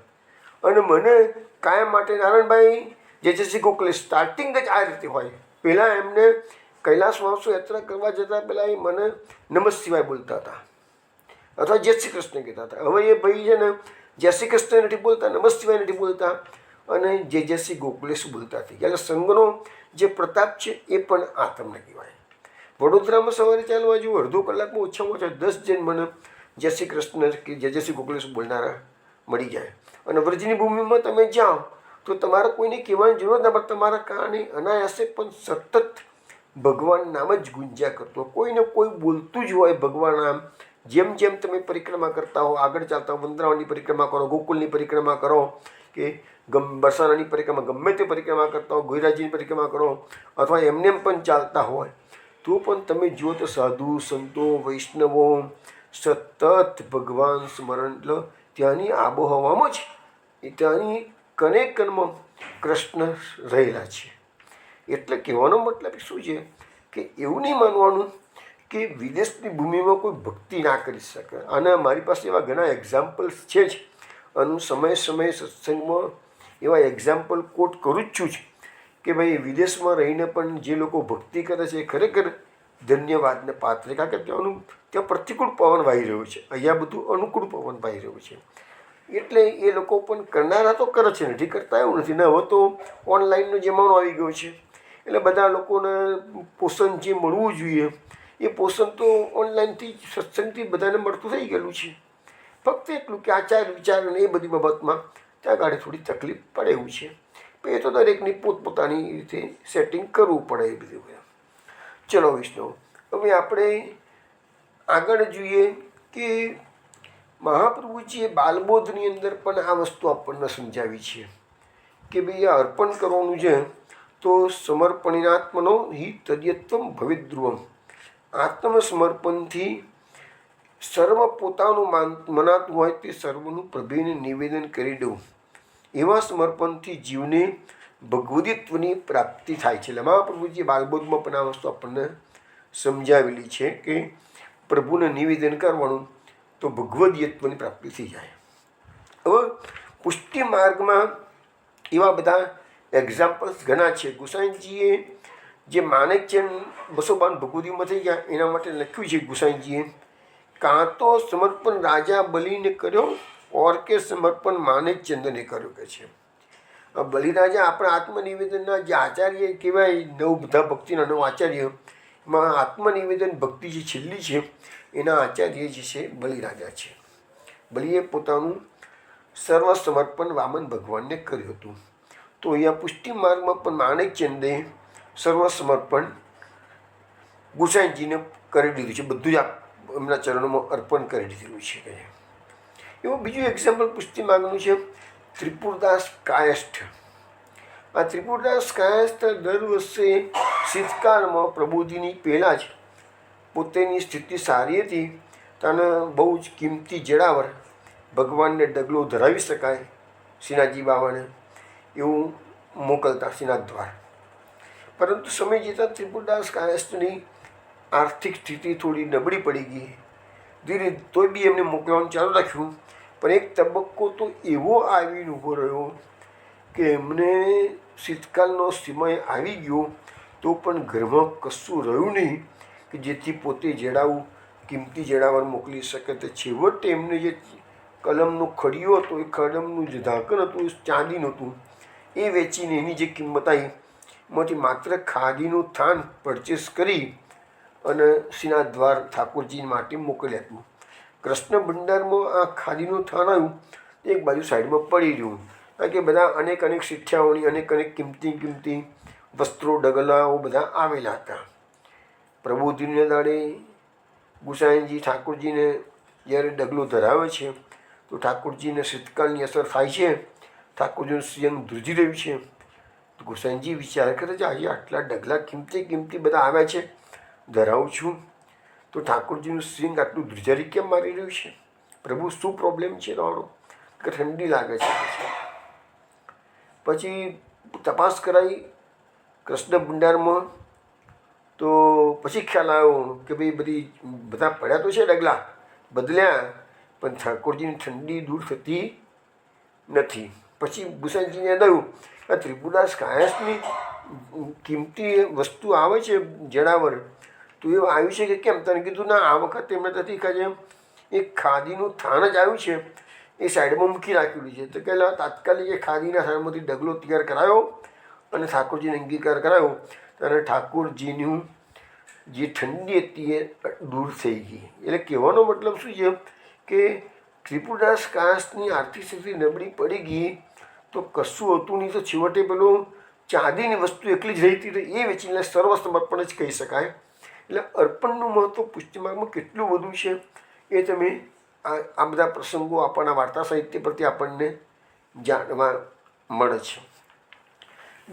અને મને કાયમ માટે નારાયણભાઈ જય શ્રી ગોકુલેશ સ્ટાર્ટિંગ જ આ રીતે હોય. પહેલાં એમને કૈલાસ મહોત્સવ યાત્રા કરવા જતાં પહેલાં એ મને નમઃ શિવાય બોલતા હતા અથવા જય શ્રી કૃષ્ણ કહેતા હતા. હવે એ ભાઈ છે ને જય શ્રી કૃષ્ણ નથી બોલતા, નમઃ શિવાય નથી બોલતા, અને જય શ્રી ગોકુલેશ બોલતા થઈ ગયા. એટલે સંઘનો જે પ્રતાપ છે એ પણ આ તમને કહેવાય. વડોદરામાં સવારે ચાલવા જવું, અડધો કલાકમાં ઓછામાં ઓછા 10 જણ મને જય શ્રી કૃષ્ણ કે જય શ્રી ગોકુલેશ બોલનારા મળી જાય. અને વ્રજની ભૂમિમાં તમે જાઓ તો તમારે કોઈને કહેવાની જરૂર ના પડે, તમારા કારણે અનાયાસે પણ સતત ભગવાન નામ જ ગુંજ્યા કરતો. કોઈને કોઈ બોલતું જ હોય ભગવાન નામ. જેમ જેમ તમે પરિક્રમા કરતા હો, આગળ ચાલતા હો, વૃંદાવનની પરિક્રમા કરો, ગોકુલની પરિક્રમા કરો, કે બરસાનાની પરિક્રમા, ગમે તે પરિક્રમા કરતા હો, ગોહિરાજીની પરિક્રમા કરો, અથવા એમને એમ પણ ચાલતા હોય, તો પણ તમે જુઓ તો સાધુ સંતો વૈષ્ણવો સતત ભગવાન સ્મરણ. એટલે ત્યાંની આબોહવામાં જ ત્યાંની કનેકનમાં કૃષ્ણ રહેલા છે. એટલે કહેવાનો મતલબ શું છે કે એવું નહીં માનવાનું કે વિદેશની ભૂમિમાં કોઈ ભક્તિ ના કરી શકે. અને મારી પાસે એવા ઘણા એક્ઝામ્પલ્સ છે જ, અને સમયે સત્સંગમાં એવા એક્ઝામ્પલ કોટ કરું જ છું જ, કે ભાઈ વિદેશમાં રહીને પણ જે લોકો ભક્તિ કરે છે એ ખરેખર ધન્યવાદને પાત્ર. કારણ કે ત્યાં પ્રતિકૂળ પવન વાહી રહ્યો છે, અહીંયા બધું અનુકૂળ પવન વાહી રહ્યું છે. એટલે એ લોકો પણ કરનારા તો કરે છે, નથી કરતા એવું નથી ને. હવે તો ઓનલાઈનનો જમાનો આવી ગયો છે, એટલે બધા લોકોને પોષણ જે મળવું જોઈએ એ પોષણ તો ઓનલાઈનથી સત્સંગથી બધાને મળતું થઈ ગયેલું છે. ફક્ત એટલું કે આચાર વિચાર અને એ બધી બાબતમાં ત્યાં ગાડી થોડી તકલીફ પડે એવું છે. એ તો દરેકની પોતપોતાની રીતે સેટિંગ કરવું પડે એ બધું. ચલો વિષ્ણુ, હવે આપણે આગળ જોઈએ કે મહાપ્રભુજીએ બાલબોધની અંદર પણ આ વસ્તુ આપણને સમજાવી છે કે ભાઈ આ અર્પણ કરવાનું છે તો સમર્પણિનાત્મનો હિ તદ્યત્વમ ભવિદ્રુવમ. આત્મસમર્પણથી સર્વ પોતાનું મનાતું હોય તે સર્વનું પ્રભુને નિવેદન કરી દઉં, એવા સમર્પણથી જીવને ભગવદિત્વની પ્રાપ્તિ થાય છે. એટલે મહાપ્રભુજી બાલબોધમાં પણ આ વસ્તુ આપણને સમજાવેલી છે કે પ્રભુને નિવેદન કરવાનું તો ભગવદિત્વની પ્રાપ્તિ થઈ જાય. હવે પુષ્ટિ માર્ગમાં એવા બધા એક્ઝામ્પલ્સ ઘણા છે. ગુસાઈજીએ જે માણેકચંદ 252 ભગવદીમાં થઈ ગયા એના માટે લખ્યું છે ગુસાઈજીએ, કાં તો સમર્પણ રાજા બલિને કર્યો ઓર કે સમર્પણ માણેકચંદને કર્યો કે છે. બલિરાજા આપણા આત્મનિવેદનના જે આચાર્ય કહેવાય, બધા ભક્તિના 9 આચાર્ય, એમાં આત્મનિવેદન ભક્તિ જે છેલ્લી છે એના આચાર્ય જે છે બલિરાજા છે. બલિએ પોતાનું સર્વ સમર્પણ વામન ભગવાનને કર્યું હતું. તો અહીંયા પુષ્ટિ માર્ગમાં પણ માણેકચંદે સર્વસમર્પણ ગુસાઈજીને કરી દીધું છે, બધું જ એમના ચરણોમાં અર્પણ કરી દીધેલું છે. એવું બીજું એક્ઝામ્પલ પુષ્ટિ માર્ગનું છે ત્રિપુરદાસ કાયસ્થ. આ ત્રિપુરદાસ કાયસ્થ દર વર્ષે શીતકાળમાં પ્રબોધિની પહેલાં જ પોતાની સ્થિતિ સારી હતી તને બહુ જ કિંમતી જડાવર ભગવાનને ડગલો ધરાવી શકાય શ્રીનાથજી બાબાને એવું મોકલતા શ્રીનાથ દ્વાર. પરંતુ સમય જતાં ત્રિપુરદાસ કાયસ્થની આર્થિક સ્થિતિ થોડી નબળી પડી ગઈ. ધીરે તોય બી એમને મોકલવાનું ચાલુ રાખ્યું. પણ એક તબક્કો તો એવો આવીને ઊભો રહ્યો કે એમને શીતકાળનો સમય આવી ગયો તો પણ ઘરમાં કશું રહ્યું નહીં કે જેથી પોતે જડાવું કિંમતી જડાવર મોકલી શકે. તો છેવટે એમને જે કલમનો ખડિયો હતો, એ કલમનું જે ઢાંકણ હતું એ ચાંદીનું હતું, એ વેચીને એની જે કિંમત આવી એમાંથી માત્ર ખાદીનું થાન પરચેસ કરી અને શ્રીનાથ દ્વાર ઠાકોરજી માટે મોકલી આપ્યું. કૃષ્ણ ભંડારમાં આ ખાદીનું થાન આવ્યું, એક બાજુ સાઈડમાં પડી રહ્યું, કારણ કે બધા અનેક શિક્ષાઓની અનેક કિંમતી વસ્ત્રો ડગલાઓ બધા આવેલા હતા. પ્રબોધિનીના દાડે ગુસાઈજી ઠાકોરજીને જ્યારે ડગલો ધરાવે છે તો ઠાકોરજીને શીતકાળની અસર થાય છે, ઠાકોરજીનું સ્વયં ધ્રુજી રહ્યું છે. તો ગુસાઈજી વિચાર કરે છે આજે આટલા ડગલા કિંમતી બધા આવ્યા છે, ધરાવું છું તો ઠાકોરજીનું સ્વિંગ આટલું ધ્રુજારી કેમ મારી રહ્યું છે? પ્રભુ શું પ્રોબ્લેમ છે તમારો? કે ઠંડી લાગે છે. પછી તપાસ કરાવી કૃષ્ણ ભંડારમાં, તો પછી ખ્યાલ આવ્યો કે ભાઈ બધા પડ્યા તો છે ડગલા બદલ્યા, પણ ઠાકોરજીની ઠંડી દૂર થતી નથી. પછી ભૂષણજીને યાદ આ ત્રિપુરદાસ કાયસ્થની કિંમતી વસ્તુ આવે છે જડાવર, તો એવું આવ્યું છે કે કેમ? તને કીધું ના, આ વખતે એમને નથી કહે એક ખાદીનું થાન જ આવ્યું છે, એ સાઈડમાં મૂકી રાખેલું છે. તો પહેલાં તાત્કાલિક એ ખાદીના થાનમાંથી ડગલો તૈયાર કરાયો અને ઠાકોરજીને અંગીકાર કરાયો, અને ઠાકોરજીનું જે ઠંડી હતી એ દૂર થઈ ગઈ. એટલે કહેવાનો મતલબ શું છે કે ત્રિપુરદાસ કાયસ્થની આર્થિક સ્થિતિ નબળી પડી ગઈ તો કશું હતું નહીં, તો છેવટે પેલું ચાંદીની વસ્તુ એકલી જ રહી હતી, એ વેચીને સર્વસમર્પણ જ કહી શકાય. એટલે અર્પણનું મહત્ત્વ પુષ્ટિમાર્ગમાં કેટલું વધુ છે એ તમે આ બધા પ્રસંગો આપણના વાર્તા સાહિત્ય પરથી આપણને જાણવા મળે છે.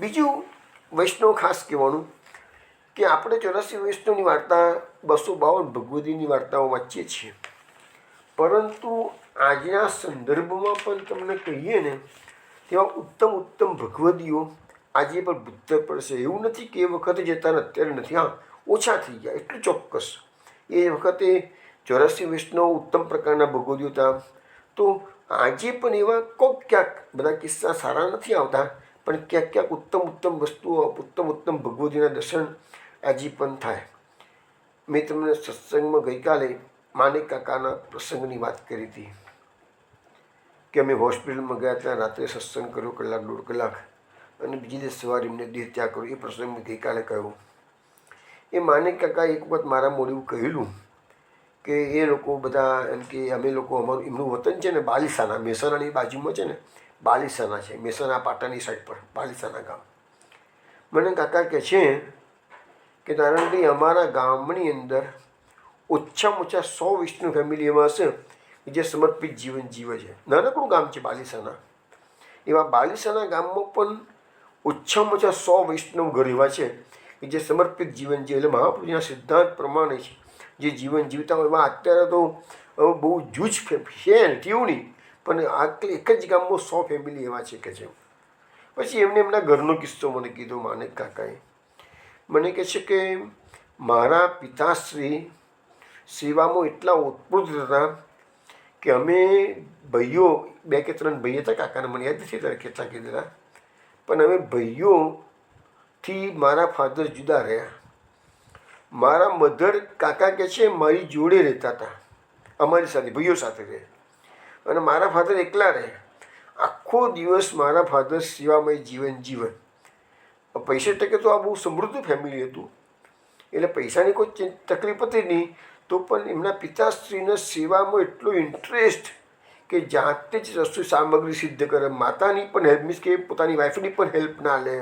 બીજું વૈષ્ણવ ખાસ કહેવાનું કે આપણે 84 વૈષ્ણવની વાર્તા 252 ભગવદીની વાર્તાઓ વાંચીએ છીએ, પરંતુ આજના સંદર્ભમાં પણ તમને કહીએ ને તેવા ઉત્તમ ભગવદીઓ આજે પણ બુદ્ધ પડશે. એવું નથી કે એ વખતે જતા અત્યારે નથી, હા ઓછા થઈ ગયા એટલું ચોક્કસ. એ વખતે 84 વૈષ્ણવ ઉત્તમ પ્રકારના ભગવદીઓ હતા, તો આજે પણ એવા ક્યાંક બધા કિસ્સા સારા નથી આવતા, પણ ક્યાંક ઉત્તમ વસ્તુઓ ઉત્તમ ભગવદીના દર્શન આજે પણ થાય. મેં તમને સત્સંગમાં ગઈકાલે માણેક કાકાના પ્રસંગની વાત કરી હતી કે અમે હોસ્પિટલમાં ગયા ત્યાં રાત્રે સત્સંગ કર્યો 1-1.5 કલાક, અને બીજી દિવસ સવારે એમને દેહ ત્યાગ કર્યો. એ પ્રસંગ મેં ગઈકાલે કહ્યું. એ માણેક કાકા એક વખત મારા મોઢે એવું કહેલું કે એ લોકો બધા એમ કે અમે લોકો અમારું એમનું વતન છે ને બાલીસાના, મહેસાણાની બાજુમાં છે ને બાલીસાના છે, મહેસાણા પાટાની સાઈડ પર બાલીસાના ગામ. મને કાકા કહે છે કે નારાયણભાઈ અમારા ગામની અંદર ઓછામાં ઓછા 100 વિષ્ણુ ફેમિલી એવા હશે કે જે સમર્પિત જીવન જીવે છે. નાનકડું ગામ છે બાલીસાના. એવા બાલીસાના ગામમાં પણ ઓછામાં ઓછા 100 વૈષ્ણવ ઘર એવા છે કે જે સમર્પિત જીવન જીવે, એટલે મહાપુરુષના સિદ્ધાંત પ્રમાણે જે જીવન જીવતા હોય. એમાં અત્યારે તો બહુ જૂજ છે ને તેવું નહીં, પણ એક જ ગામમાં 100 ફેમિલી એવા છે કે છે. પછી એમને એમના ઘરનો કિસ્સો મને કીધો માણેક કાકાએ. મને કહે છે કે મારા પિતાશ્રી સેવામાં એટલા ઓતપ્રોત હતા કે અમે ભાઈઓ 2 કે 3 ભાઈ હતા, કાકાને મને યાદ નથી ત્યારે કેટલા કીધેલા, પણ અમે ભાઈઓથી મારા ફાધર જુદા રહ્યા. મારા મધર કાકા કહે છે મારી જોડે રહેતા હતા, અમારી સાથે ભાઈઓ સાથે રહે, અને મારા ફાધર એકલા રહે. આખો દિવસ મારા ફાધર સેવામય જીવન જીવે. પૈસા ટકે તો આ બહુ સમૃદ્ધ ફેમિલી હતું, એટલે પૈસાની કોઈ તકલીફ હતી નહીં, તો પણ એમના પિતાશ્રીના સેવામાં એટલો ઇન્ટરેસ્ટ કે જાતે જ રસોઈ સામગ્રી સિદ્ધ કરે, માતાની પણ હેલ્પ, મીન્સ કે પોતાની વાઈફની પણ હેલ્પ ના લે,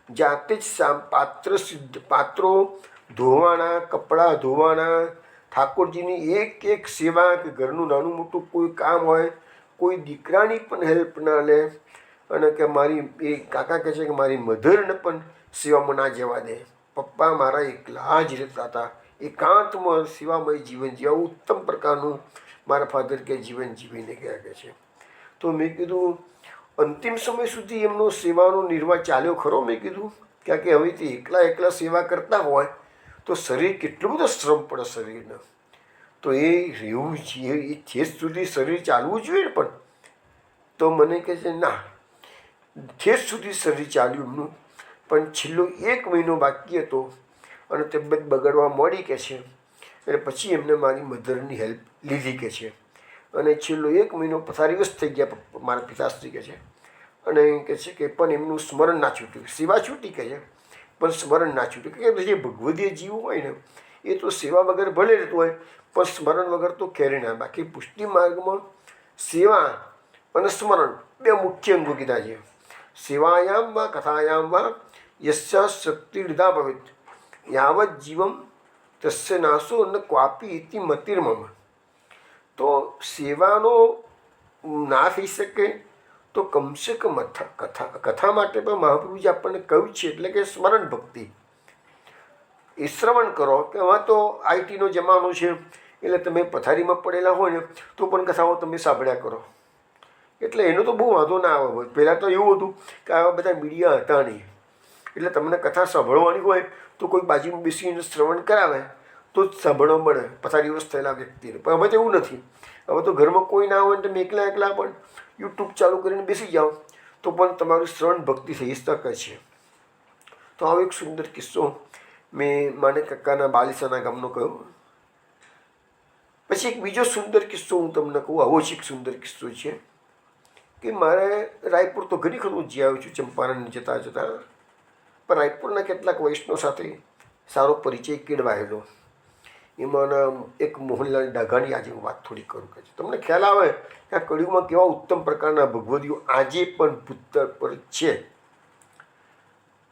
જાતે જ પાત્રો ધોવાના, કપડાં ધોવાના, ઠાકોરજીની એક એક સેવા, કે ઘરનું નાનું મોટું કોઈ કામ હોય, કોઈ દીકરાની પણ હેલ્પ ના લે. અને કે મારી એ કાકા કહે છે કે મારી મધરને પણ સેવામાં ના જવા દે. પપ્પા મારા એકલા જ રહેતા હતા, એકાંતમાં સેવામય જીવન જીવા ઉત્તમ પ્રકારનું મારા ફાધર કે જીવન જીવીને ગયા કે છે. તો મેં કીધું અંતિમ સમય સુધી એમનો સેવાનો નિર્વાહ ચાલ્યો ખરો? મેં કીધું કારણ કે હવે તે એકલા સેવા કરતા હોય તો શરીર કેટલું બધો શ્રમ પડે શરીરને. તો એ રહેવું જોઈએ, એ ઠેસ સુધી શરીર ચાલવું જોઈએ ને. પણ તો મને કહે છે ના, ઠેસ સુધી શરીર ચાલ્યું એમનું, પણ છેલ્લો 1 મહિનો બાકી હતો અને તબિયત બગડવા માંડી કે છે. અને પછી એમને મારી મધરની હેલ્પ લીધી કે છે. અને છેલ્લો 1 મહિનો પથારીવશ થઈ ગયા મારા પિતાશ્રી કહે છે. અને કહે છે કે પણ એમનું સ્મરણ ના છૂટ્યું, સેવા છૂટી કહે છે પણ સ્મરણ ના છૂટ્યું. કે જે ભગવદીય જીવ હોય ને એ તો સેવા વગર ભલે રહેતું હોય પણ સ્મરણ વગર તો ક્યારે ના. બાકી પુષ્ટિ માર્ગમાં સેવા અને સ્મરણ 2 મુખ્ય અંગો કીધા છે. સેવાયામ વા કથાયામ વા યસ્યા શક્તિ લીધા ભવેત યાવત જીવમ તસ્ય નાશો ન ક્વાપી ઇતિ મતિર્મમ. તો સેવાનો ના થઈ શકે તો કમસે કમ કથા માટે પણ મહાપ્રભુજી આપણને કહ્યું છે, એટલે કે સ્મરણ ભક્તિ એ શ્રવણ કરો. કે હવે તો આઈટીનો જમાનો છે એટલે તમે પથારીમાં પડેલા હોય ને તો પણ કથાઓ તમે સાંભળ્યા કરો, એટલે એનો તો બહુ વાંધો ના આવે. પહેલાં તો એવું હતું કે આવા બધા મીડિયા હતા નહીં, એટલે તમને કથા સાંભળવાની હોય તો કોઈ બાજુમાં બેસીને શ્રવણ કરાવે તો જ સાંભળવા મળે પથારીવશ થયેલા વ્યક્તિને. પણ હવે તો એવું નથી. હવે તો ઘરમાં કોઈ ના હોય ને તમે એકલા પણ યુટ્યુબ ચાલુ કરીને બેસી જાઓ તો પણ તમારું શ્રવણ ભક્તિ થઈ શકે છે. તો આવો એક સુંદર કિસ્સો મેં માને કાકાના બાલિસાના ગામનો કહ્યો. પછી એક બીજો સુંદર કિસ્સો હું તમને કહું. આવો જ એક સુંદર કિસ્સો છે કે મારે રાયપુર તો ઘણી ખરું જી આવ્યો છું ચંપારણ જતાં પણ રાયપુરના કેટલાક વૈષ્ણવ સાથે સારો પરિચય કેળવાયેલો. એમાંના એક મોહનલાલ ડાઘાની આજે હું વાત થોડી કરું કે તમને ખ્યાલ આવે કે આ કળિયુગમાં કેવા ઉત્તમ પ્રકારના ભગવદીઓ આજે પણ ભૂતર પર છે.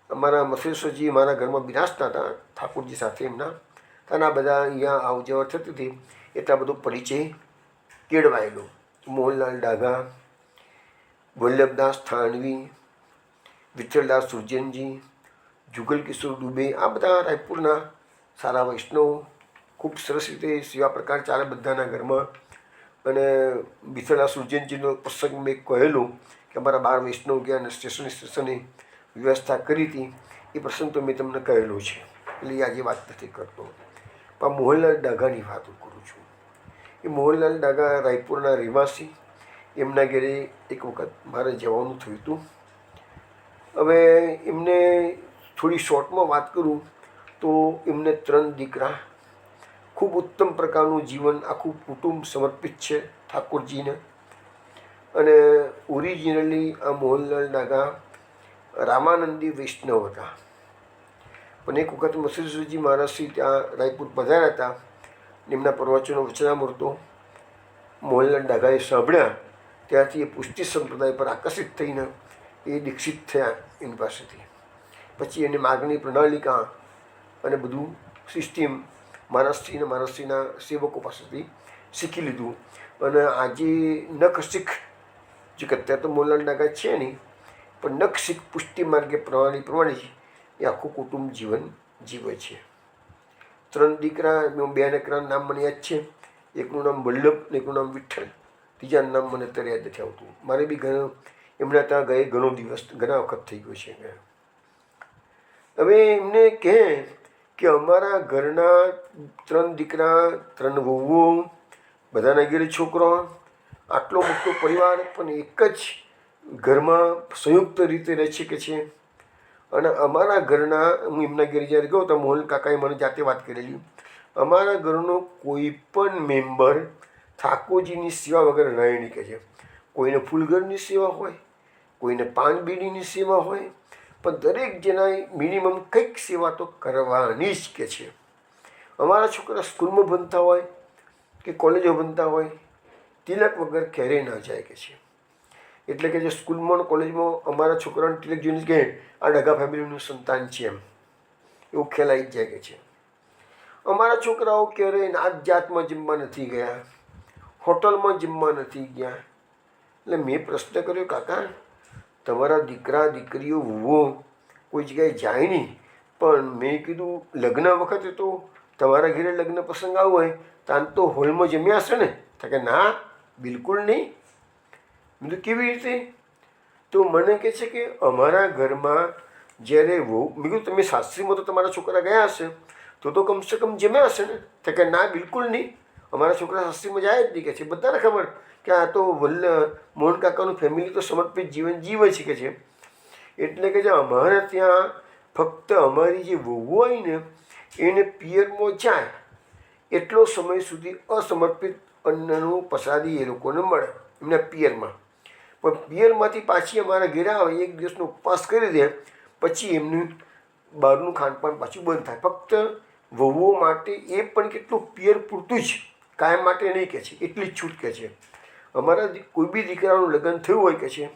અમારા મસેશ્વરજી મારા ઘરમાં બિરાજતા હતા ઠાકોરજી સાથે એમના, અને આ બધા અહીંયા આવ જવર થતી હતી એટલા બધો પરિચય કેળવાયેલો. મોહનલાલ ડાઘા, વલ્લભદાસ થાનવી, વિઠ્ઠલદાસ સુરજનજી, જુગલ કિશોર દુબે, આ બધા રાયપુરના સારા વૈષ્ણવ. ખૂબ સરસ રીતે સેવા પ્રકાર ચાલે બધાના ઘરમાં. અને વિઠ્ઠલદાસ સુરજનજીનો પ્રસંગ મેં કહેલું કે અમારા 12 વૈષ્ણવ ગયા અને સ્ટેશને વ્યવસ્થા કરી હતી. એ પ્રસંગ તો મેં તમને કહેલો છે, એટલે આજે વાત નથી કરતો. પણ મોહનલાલ ડાઘાની વાત કરું છું. એ મોહનલાલ ડાઘા રાયપુરના રહેવાસી. એમના ઘરે એક વખત મારે જવાનું થયું હતું. હવે એમને થોડી શોર્ટમાં વાત કરું તો એમને 3 દીકરા, ખૂબ ઉત્તમ પ્રકારનું જીવન, આખું કુટુંબ સમર્પિત છે ઠાકોરજીને. અને ઓરિજિનલી આ મોહનલાલ ડાઘા રામાનંદી વૈષ્ણવ હતા. પણ એક વખત મસેશ્વરજી મહારાજશ્રી ત્યાં રાયપુર પધાર્યા હતા. એમના પ્રવચનો વચનામૃતો મોહનલાલ ડાઘાએ સાંભળ્યા. ત્યાંથી એ પુષ્ટિ સંપ્રદાય પર આકર્ષિત થઈને એ દીક્ષિત થયા એની પાસેથી. પછી એને માગણી પ્રણાલિકા અને બધું સિસ્ટમ મહારાજશ્રીના સેવકો પાસેથી શીખી લીધું. અને આજે નખ શીખ જે અત્યારે તો મોહનલાલ ડાઘા છે નહીં, પણ નખ શીખ પુષ્ટિ માર્ગે પ્રમાણે એ આખું કુટુંબ જીવન જીવે છે. 3 દીકરા, 2 દીકરાનું નામ મને યાદ છે. એકનું નામ વલ્લભ અને એકનું નામ વિઠ્ઠલ. ત્રીજાનું નામ મને અત્યારે યાદ નથી આવતું. મારે બી એમના ત્યાં ગયે ઘણા વખત થઈ ગયો છે. હવે એમને કહે કે અમારા ઘરના 3 દીકરા, 3 વહુઓ, બધાના ઘેરે છોકરો, આટલો મોટો પરિવાર પણ એક જ ઘરમાં સંયુક્ત રીતે રહે છે કે છે. અને અમારા ઘરના, હું એમના ઘેર જ્યારે ગયો તો મોહન કાકાએ મને જાતે વાત કરેલી, અમારા ઘરનો કોઈ પણ મેમ્બર ઠાકોરજીની સેવા વગર રહે નહીં કે છે. કોઈને ફૂલગરની સેવા હોય, કોઈને પાન બીડીની સેવા હોય, પણ દરેક જણાએ મિનિમમ કંઈક સેવા તો કરવાની જ કે છે. અમારા છોકરા સ્કૂલમાં ભણતા હોય કે કોલેજો ભણતા હોય, તિલક વગર ક્યારેય ન જાય કે છે. એટલે કે જે સ્કૂલમાં કોલેજમાં અમારા છોકરાઓને તિલક જોઈને કહે આ ડગા ફેમિલીનું સંતાન છે એમ, એવું ખેલાઈ જ જાય કે છે. અમારા છોકરાઓ ક્યારેય નાત જાતમાં જમવા નથી ગયા, હોટલમાં જમવા નથી ગયા. એટલે મેં પ્રશ્ન કર્યો, કાકા તમારા દીકરા દીકરીઓ વહુઓ કોઈ જગ્યાએ જાય નહીં, પણ મેં કીધું લગ્ન વખતે તો તમારા ઘરે લગ્ન પ્રસંગ આવ્યો હોય તાન તો હોલમાં જમ્યા હશે ને? તો કે ના, બિલકુલ નહીં. મેં કીધું કેવી રીતે? તો મને કહે છે કે અમારા ઘરમાં જ્યારે વહુ, મેં કીધું તમે સાસરીમાં તો તમારા છોકરા ગયા હશે તો કમસે કમ જમ્યા હશે ને? તો કે ના, બિલકુલ નહીં, અમારા છોકરા સાસરીમાં જાય જ નહીં કે છે. બધાને ખબર કે આ તો મોહન કાકાનું ફેમિલી તો સમર્પિત જીવન જીવે છે કે છે. એટલે કે જે અમારે ત્યાં ફક્ત અમારી જે વહુ હોય ને એને પિયરમાં જાય એટલો સમય સુધી અસમર્પિત અન્નનું પ્રસાદી એ લોકોને મળે એમના પિયરમાં. પણ પિયરમાંથી પાછી અમારા ઘેરે આવે, એક દિવસનો ઉપવાસ કરી દે, પછી એમનું બહારનું ખાનપાન પાછું બંધ થાય. ફક્ત વહુઓ માટે એ પણ કેટલું પિયર પૂરતું જ, કાયમ માટે નહીં કે છે, એટલી જ છૂટ કે છે. અમારા કોઈ બી દીકરાનું લગ્ન થયું હોય કે છે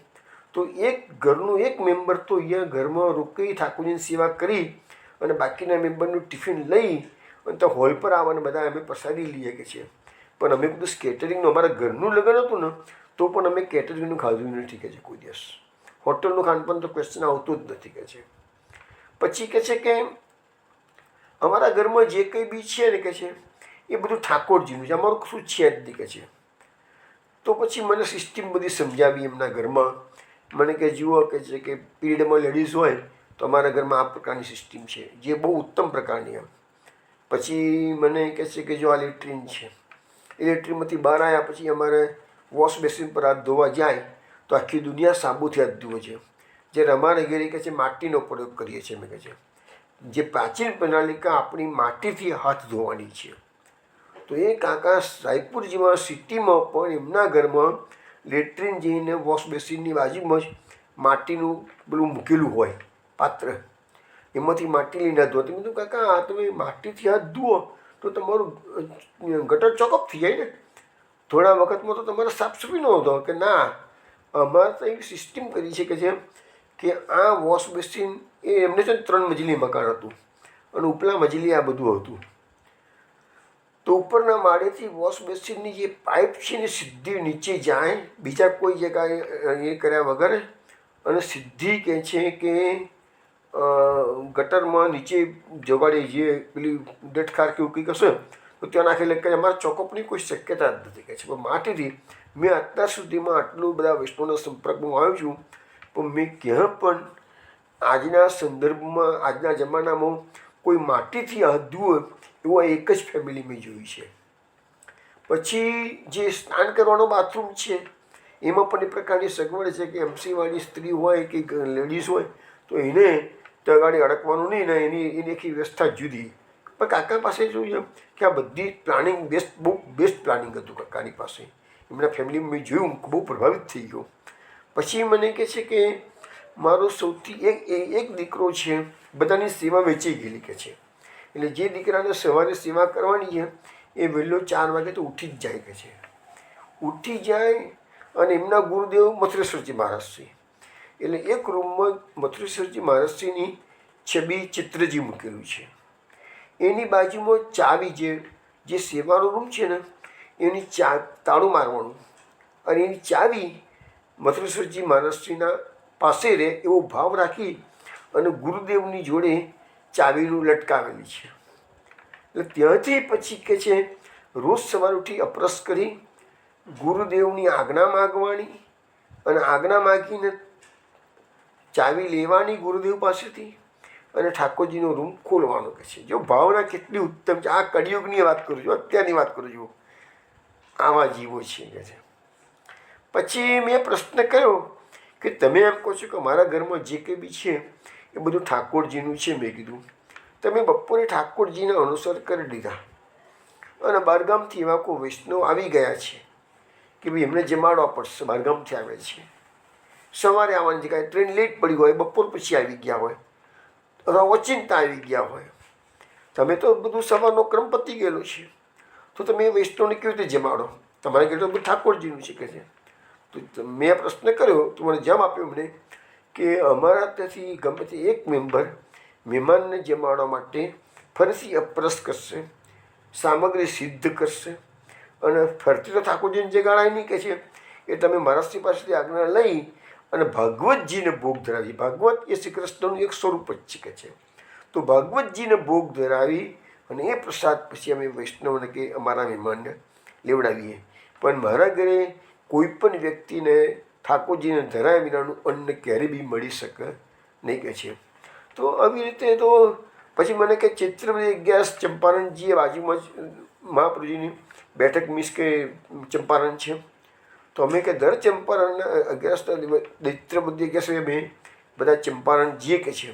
તો એક ઘરનું એક મેમ્બર તો અહીંયા ઘરમાં રોકાઈ ઠાકોરજીની સેવા કરી અને બાકીના મેમ્બરનું ટિફિન લઈ અને તો હોલ પર આવવાને બધા અમે પ્રસાદી લઈએ કે છે. પણ અમે બધું કેટરિંગનું, અમારા ઘરનું લગ્ન હતું ને તો પણ અમે કેટરિંગનું ખાધું નથી કે છે કોઈ દિવસ. હોટલનું ખાનપાન તો ક્વેશ્ચન આવતું જ નથી કે છે. પછી કહે છે કે અમારા ઘરમાં જે કંઈ બી છે ને કે છે એ બધું ઠાકોરજીનું છે, અમારું કશું છે જ નહીં કે છે. તો પછી મને સિસ્ટમ બધી સમજાવી એમના ઘરમાં. મને કે જુઓ કે છે કે પીરિયડમાં લેડીઝ હોય તો અમારા ઘરમાં આ પ્રકારની સિસ્ટમ છે, જે બહુ ઉત્તમ પ્રકારની એમ. પછી મને કહે છે કે જો આ લેટ્રિન છે, એ લેટ્રિનમાંથી બહાર આવ્યા પછી અમારે વોશ બેસિન પર હાથ ધોવા જાય તો આખી દુનિયા સાબુથી હાથ ધોવે છે. જ્યારે અમારા ઘરે કહે છે માટીનો પ્રયોગ કરીએ છીએ અમે, કહે છે જે પ્રાચીન પ્રણાલિકા આપણી માટીથી હાથ ધોવાની છે. તો એ કાકા રાયપુર જેવા સિટીમાં પણ એમના ઘરમાં લેટ્રિન જઈને વોશ બેસિનની બાજુમાં જ માટીનું પેલું મૂકેલું હોય પાત્ર, એમાંથી માટી લઈને ધોવા. તો કીધું કાકા આ તમે માટીથી હાથ ધુઓ તો તમારું ગટર ચોકઅપ થઈ જાય ને, થોડા વખતમાં તો તમારે સાફ સફાઈ ન હોતો. કે ના, અમારે તો એવી સિસ્ટમ કરી છે કે જેમ કે આ વોશ બેસિન એ એમને છે ને 3 મજલી મકાન હતું અને ઉપલા મજલી આ બધું હતું. તો ઉપરના માળેથી વોશ બેસિનની જે પાઇપ છે ને સીધી નીચે જાય, બીજા કોઈ જગ્યાએ એ કર્યા વગર, અને સીધી કહે છે કે ગટરમાં નીચે જગાડી જે પેલી ડટખાર કે એવું કંઈક હશે તો ત્યાં નાખેલે કે અમારા ચોકઅપની કોઈ શક્યતા જ નથી કહે છે. પણ માટીથી મેં અત્યાર સુધીમાં આટલું બધા વૈષ્ણવના સંપર્કમાં આવ્યો છું, પણ મેં ક્યાં પણ આજના સંદર્ભમાં, આજના જમાનામાં કોઈ માટીથી હાથ ધુએ એવો એક જ ફેમિલી મેં જોઈ છે. પછી જે સ્નાન કરવાનો બાથરૂમ છે એમાં પણ એ પ્રકારની સગવડ છે કે એમસીવાળી સ્ત્રી હોય કે લેડીઝ હોય તો એને ત્યાં ગાડી અડકવાનું નહીં ને એની આખી વ્યવસ્થા જુદી. પણ કાકા પાસે જોયું કે આ બધી પ્લાનિંગ બહુ બેસ્ટ પ્લાનિંગ હતું કાકાની પાસે. એમના ફેમિલીમાં મેં જોયું, બહુ પ્રભાવિત થઈ ગયો. પછી મને કહે છે કે મારો સૌથી એક દીકરો છે, બધાની સેવા વેચાઈ ગયેલી કે છે. એટલે જે દીકરાને સવારે સેવા કરવાની છે એ વહેલો 4 વાગે તો ઉઠી જ જાય કે છે. ઉઠી જાય અને એમના ગુરુદેવ મથુરેશ્વરજી મહારાજ છે. એટલે એક રૂમમાં મથુરેશ્વરજી મહારાજજીની છબી ચિત્રજી મૂકેલું છે. એની બાજુમાં ચાવી, જે સેવાનો રૂમ છે ને એની તાળું મારવાનું અને એની ચાવી મથુરેશ્વરજી મહારાજજીના પાસે રહે એવો ભાવ રાખી અને ગુરુદેવની જોડે ચાવીનું લટકાવેલી છે. એટલે ત્યાંથી પછી કે છે રોજ સવાર ઉઠી અપરસ કરી ગુરુદેવની આજ્ઞા માગવાની અને આજ્ઞા માગીને ચાવી લેવાની ગુરુદેવ પાસેથી અને ઠાકોરજીનો રૂમ ખોલવાનો કે છે. જો ભાવના કેટલી ઉત્તમ છે! આ કળિયુગની વાત કરું છું, અત્યારની વાત કરું છું. આવા જીવો છે કે છે. પછી મેં પ્રશ્ન કર્યો કે તમે એમ કહો છો કે મારા ઘરમાં જે કંઈ બી છે એ બધું ઠાકોરજીનું છે. મેં કીધું તમે બપોરે ઠાકોરજીને અનુસર કરી દીધા અને બહારગામથી એવા કોઈ વૈષ્ણવ આવી ગયા છે કે ભાઈ એમને જમાડવા પડશે, બહારગામથી આવે છે, સવારે આવવાની જગ્યાએ ટ્રેન લેટ પડી હોય, બપોર પછી આવી ગયા હોય અથવા ઓચિંતા આવી ગયા હોય. તમે તો બધું સવારનો ક્રમ પતી ગયેલો છે, તો તમે એ વૈષ્ણવને કેવી રીતે જમાડો? તમારે ઘેર તો બધું ઠાકોરજીનું છે કે છે. તો મેં પ્રશ્ન કર્યો તો મને જવાબ આપ્યો એમણે કે અમારા ત્યાંથી ગમે તે એક મેમ્બર મહેમાનને જમાડવા માટે ફરીથી અપરસ કરશે, સામગ્રી સિદ્ધ કરશે અને ફરતી તો ઠાકોરજીને જે ગાળાય નહીં કે છે એ તમે મહારાષ્ટ્રી પાસેથી આજ્ઞા લઈ અને ભાગવતજીને ભોગ ધરાવી. ભાગવત એ શ્રી કૃષ્ણનું એક સ્વરૂપ જ છે કે છે. તો ભાગવતજીને ભોગ ધરાવી અને એ પ્રસાદ પછી અમે વૈષ્ણવને કે અમારા મહેમાનને લેવડાવીએ. પણ મારા ઘરે કોઈ પણ વ્યક્તિને ઠાકોરજીને ધરાયા વિનાનું અન્ન ક્યારે બી મળી શકે નહીં કે છે. તો આવી રીતે તો પછી મને કે ચૈત્રવદી 11 ચંપારણજીએ બાજુમાં જ મહાપ્રભુજીની બેઠક મીન્સ કે ચંપારણ છે. તો અમે કે દર ચંપારણના 11 ચૈત્રવદી 11 અમે બધા ચંપારણ જઈએ કે છે.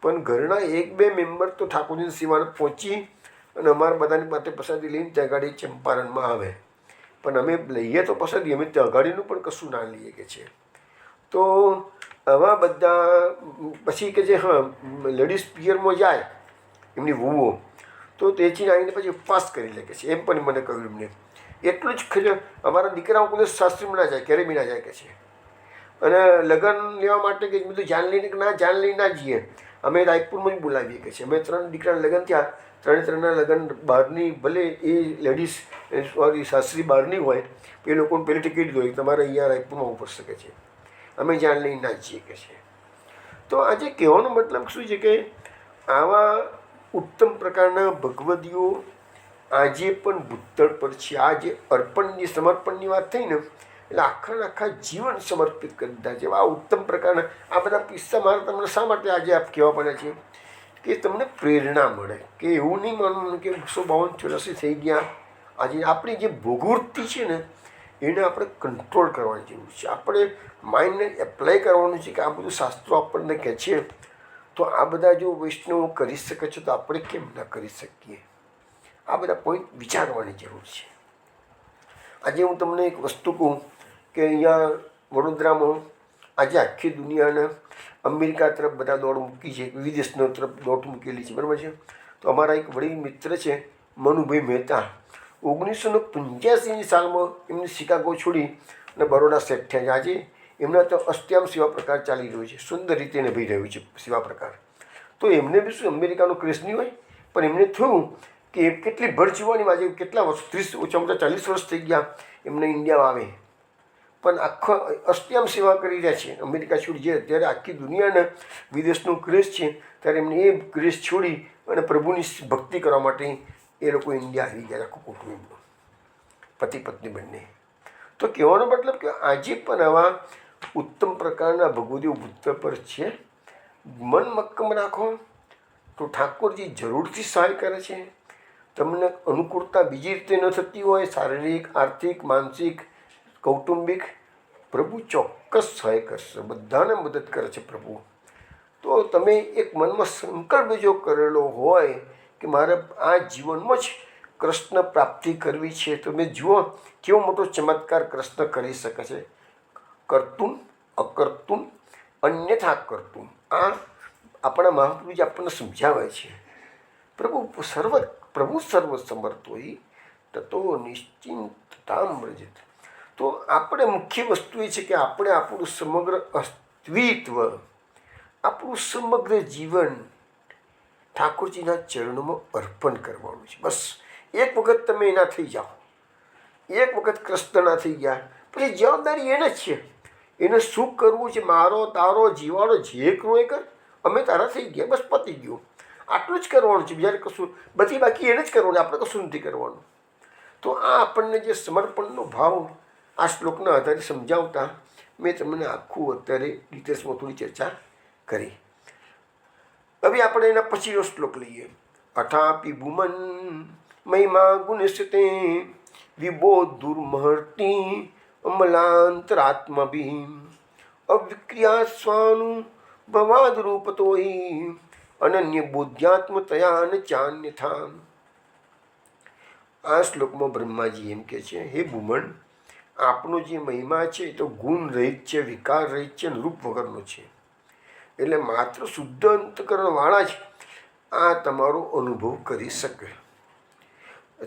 પણ ઘરના 1-2 મેમ્બર તો ઠાકોરજીની સેવાને પહોંચી અને અમારા બધાની માટે પ્રસાદી લઈને ત્યાં ગાડી ચંપારણમાં આવે. પણ અમે લઈએ તો પ્રસાદી, અમે ત્યાં ગાડીનું પણ કશું ના લઈએ કે છે. તો આવા બધા પછી કે છે હા લેડીઝ પિયરમાં જાય એમની વહુઓ તો તેથી આવીને પછી ઉપવાસ કરી લે કે છે. એમ પણ મને કહ્યું એમને. એટલું જ ખરે અમારા દીકરાઓ કોઈ શાસ્ત્રીમાં ના જાય, ક્યારેય બી ના જાય કે છે. અને લગ્ન લેવા માટે કે બધું જાન લઈને ના જાન લઈને ના જઈએ. અમે રાયપુરમાં જ બોલાવીએ કે છે. અમે 3 દીકરાના લગ્ન થયા, 3ના લગ્ન બહારની ભલે એ લેડીઝ સોરી શાસ્ત્રી બહારની હોય એ લોકોને પહેલી ટિકિટ દોરી તમારે અહીંયા રાયપુરમાં આવવું પડશે કે છે. અમે જાન લઈને ના જઈએ કે છે. તો આજે કહેવાનો મતલબ શું છે કે આવા ઉત્તમ પ્રકારના ભગવદીઓ આજે પણ ભૂતળ પર છે. આ જે અર્પણની સમર્પણની વાત થઈ ને એટલે આખા જીવન સમર્પિત કરી દીધા છે. આ ઉત્તમ પ્રકારના આ બધા કિસ્સા મારે તમને શા માટે આજે આપ કહેવા પડે છે કે તમને પ્રેરણા મળે કે એવું નહીં માનવાનું કે 152-84 થઈ ગયા. આજે આપણી જે ભોગવૃત્તિ છે ને એને આપણે કંટ્રોલ કરવાની જરૂર છે. આપણે માઇન્ડને એપ્લાય કરવાનું છે કે આ બધું શાસ્ત્રો આપણને કહે છે તો આ બધા જો વૈષ્ણવ કરી શકે છે તો આપણે કેમ ના કરી શકીએ? આ બધા પોઈન્ટ વિચારવાની જરૂર છે. આજે હું તમને એક વસ્તુ કહું કે અહીંયા વડોદરામાં આજે આખી દુનિયાના અમેરિકા તરફ બધા દોડ મૂકી છે, વિદેશનો તરફ દોડ મૂકેલી છે, બરાબર છે. તો અમારા એક વડીલ મિત્ર છે મનુભાઈ મહેતા, 1985ની સાલમાં એમની શિકાગો છોડી અને બરોડા સેટ થયા છે. આજે એમના તો અષ્ટામ સેવા પ્રકાર ચાલી રહ્યો છે, સુંદર રીતે નિભાઈ રહ્યું છે સેવા પ્રકાર. તો એમને બી શું અમેરિકાનો ક્રેઝ નહીં હોય, પણ એમને થયું કે કેટલી ભર જીવવાની આજે કેટલા વર્ષ 30 ઓછામાં 40 વર્ષ થઈ ગયા એમને ઇન્ડિયામાં આવે, પણ આખો અષ્ટામ સેવા કરી રહ્યા છે અમેરિકા છોડી. જે અત્યારે આખી દુનિયાના વિદેશનું ક્રેઝ છે ત્યારે એમને એ ક્રેઝ છોડી અને પ્રભુની ભક્તિ કરવા માટે એ લોકો ઇન્ડિયા આવી ગયા, આખું કુટુંબ, પતિ પત્ની બંને. તો કહેવાનો મતલબ કે આજે પણ આવા ઉત્તમ પ્રકારના ભગવદીઓ ભૂતળ પર છે. મન મક્કમ રાખો તો ઠાકોરજી જરૂરથી સહાય કરે છે. તમને અનુકૂળતા બીજી રીતે ન થતી હોય, શારીરિક, આર્થિક, માનસિક, કૌટુંબિક, પ્રભુ ચોક્કસ સહાય કરશે, બધાને મદદ કરે છે પ્રભુ. તો તમે એક મનમાં સંકલ્પ જો કરેલો હોય કે મારે આ જીવનમાં જ કૃષ્ણ પ્રાપ્તિ કરવી છે તો મેં જુઓ કેવો મોટો ચમત્કાર કૃષ્ણ કરી શકે છે. કરતું અકર્તું અન્યથા કરતું, આ આપણા મહાપ્રભુજી આપણને સમજાવે છે. પ્રભુ સર્વ સમર્થ હોય તતો નિશ્ચિંતતામ વ્રજેત. તો આપણે મુખ્ય વસ્તુ એ છે કે આપણે આપણું સમગ્ર અસ્તિત્વ, આપણું સમગ્ર જીવન ઠાકોરજીના ચરણોમાં અર્પણ કરવાનું છે. બસ એક વખત તમે એના થઈ જાઓ, એક વખત કૃષ્ણના થઈ ગયા પછી જવાબદારી એને જ છે. એને શું કરવું છે, મારો તારો જીવાડો જે કરવો એ કર, અમે તારા થઈ ગયા, બસ પતી ગયું. આટલું જ કરવાનું છે, બીજાને કશું બધી બાકી એને જ કરવાનું, આપણે કશું નથી કરવાનું. તો આ આપણને જે સમર્પણનો ભાવ આ શ્લોકના આધારે સમજાવતા મેં તમને આખું અત્યારે ડિટેલ્સમાં થોડી ચર્ચા કરી. હવે આપણે એના પછીનો શ્લોક લઈએ. અઠાપી ભૂમન મહિમા ગુણસ્તે વિબોધુર્મહર્તિ અમલાંતરાત્મભી અવિક્રિયા સ્વાનું ભવાદરૂપતોહી અનન્ય બોધ્યાત્મતયા ન ચાન્યથા. આ શ્લોકમાં બ્રહ્માજી એમ કહે છે, હે ભૂમન, આપનો જે મહિમા છે એ તો ગુણ રહિત છે, વિકાર રહિત છે, રૂપ વગરનો છે. એટલે માત્ર શુદ્ધ અંતકરણવાળા જ આ તમારો અનુભવ કરી શકે.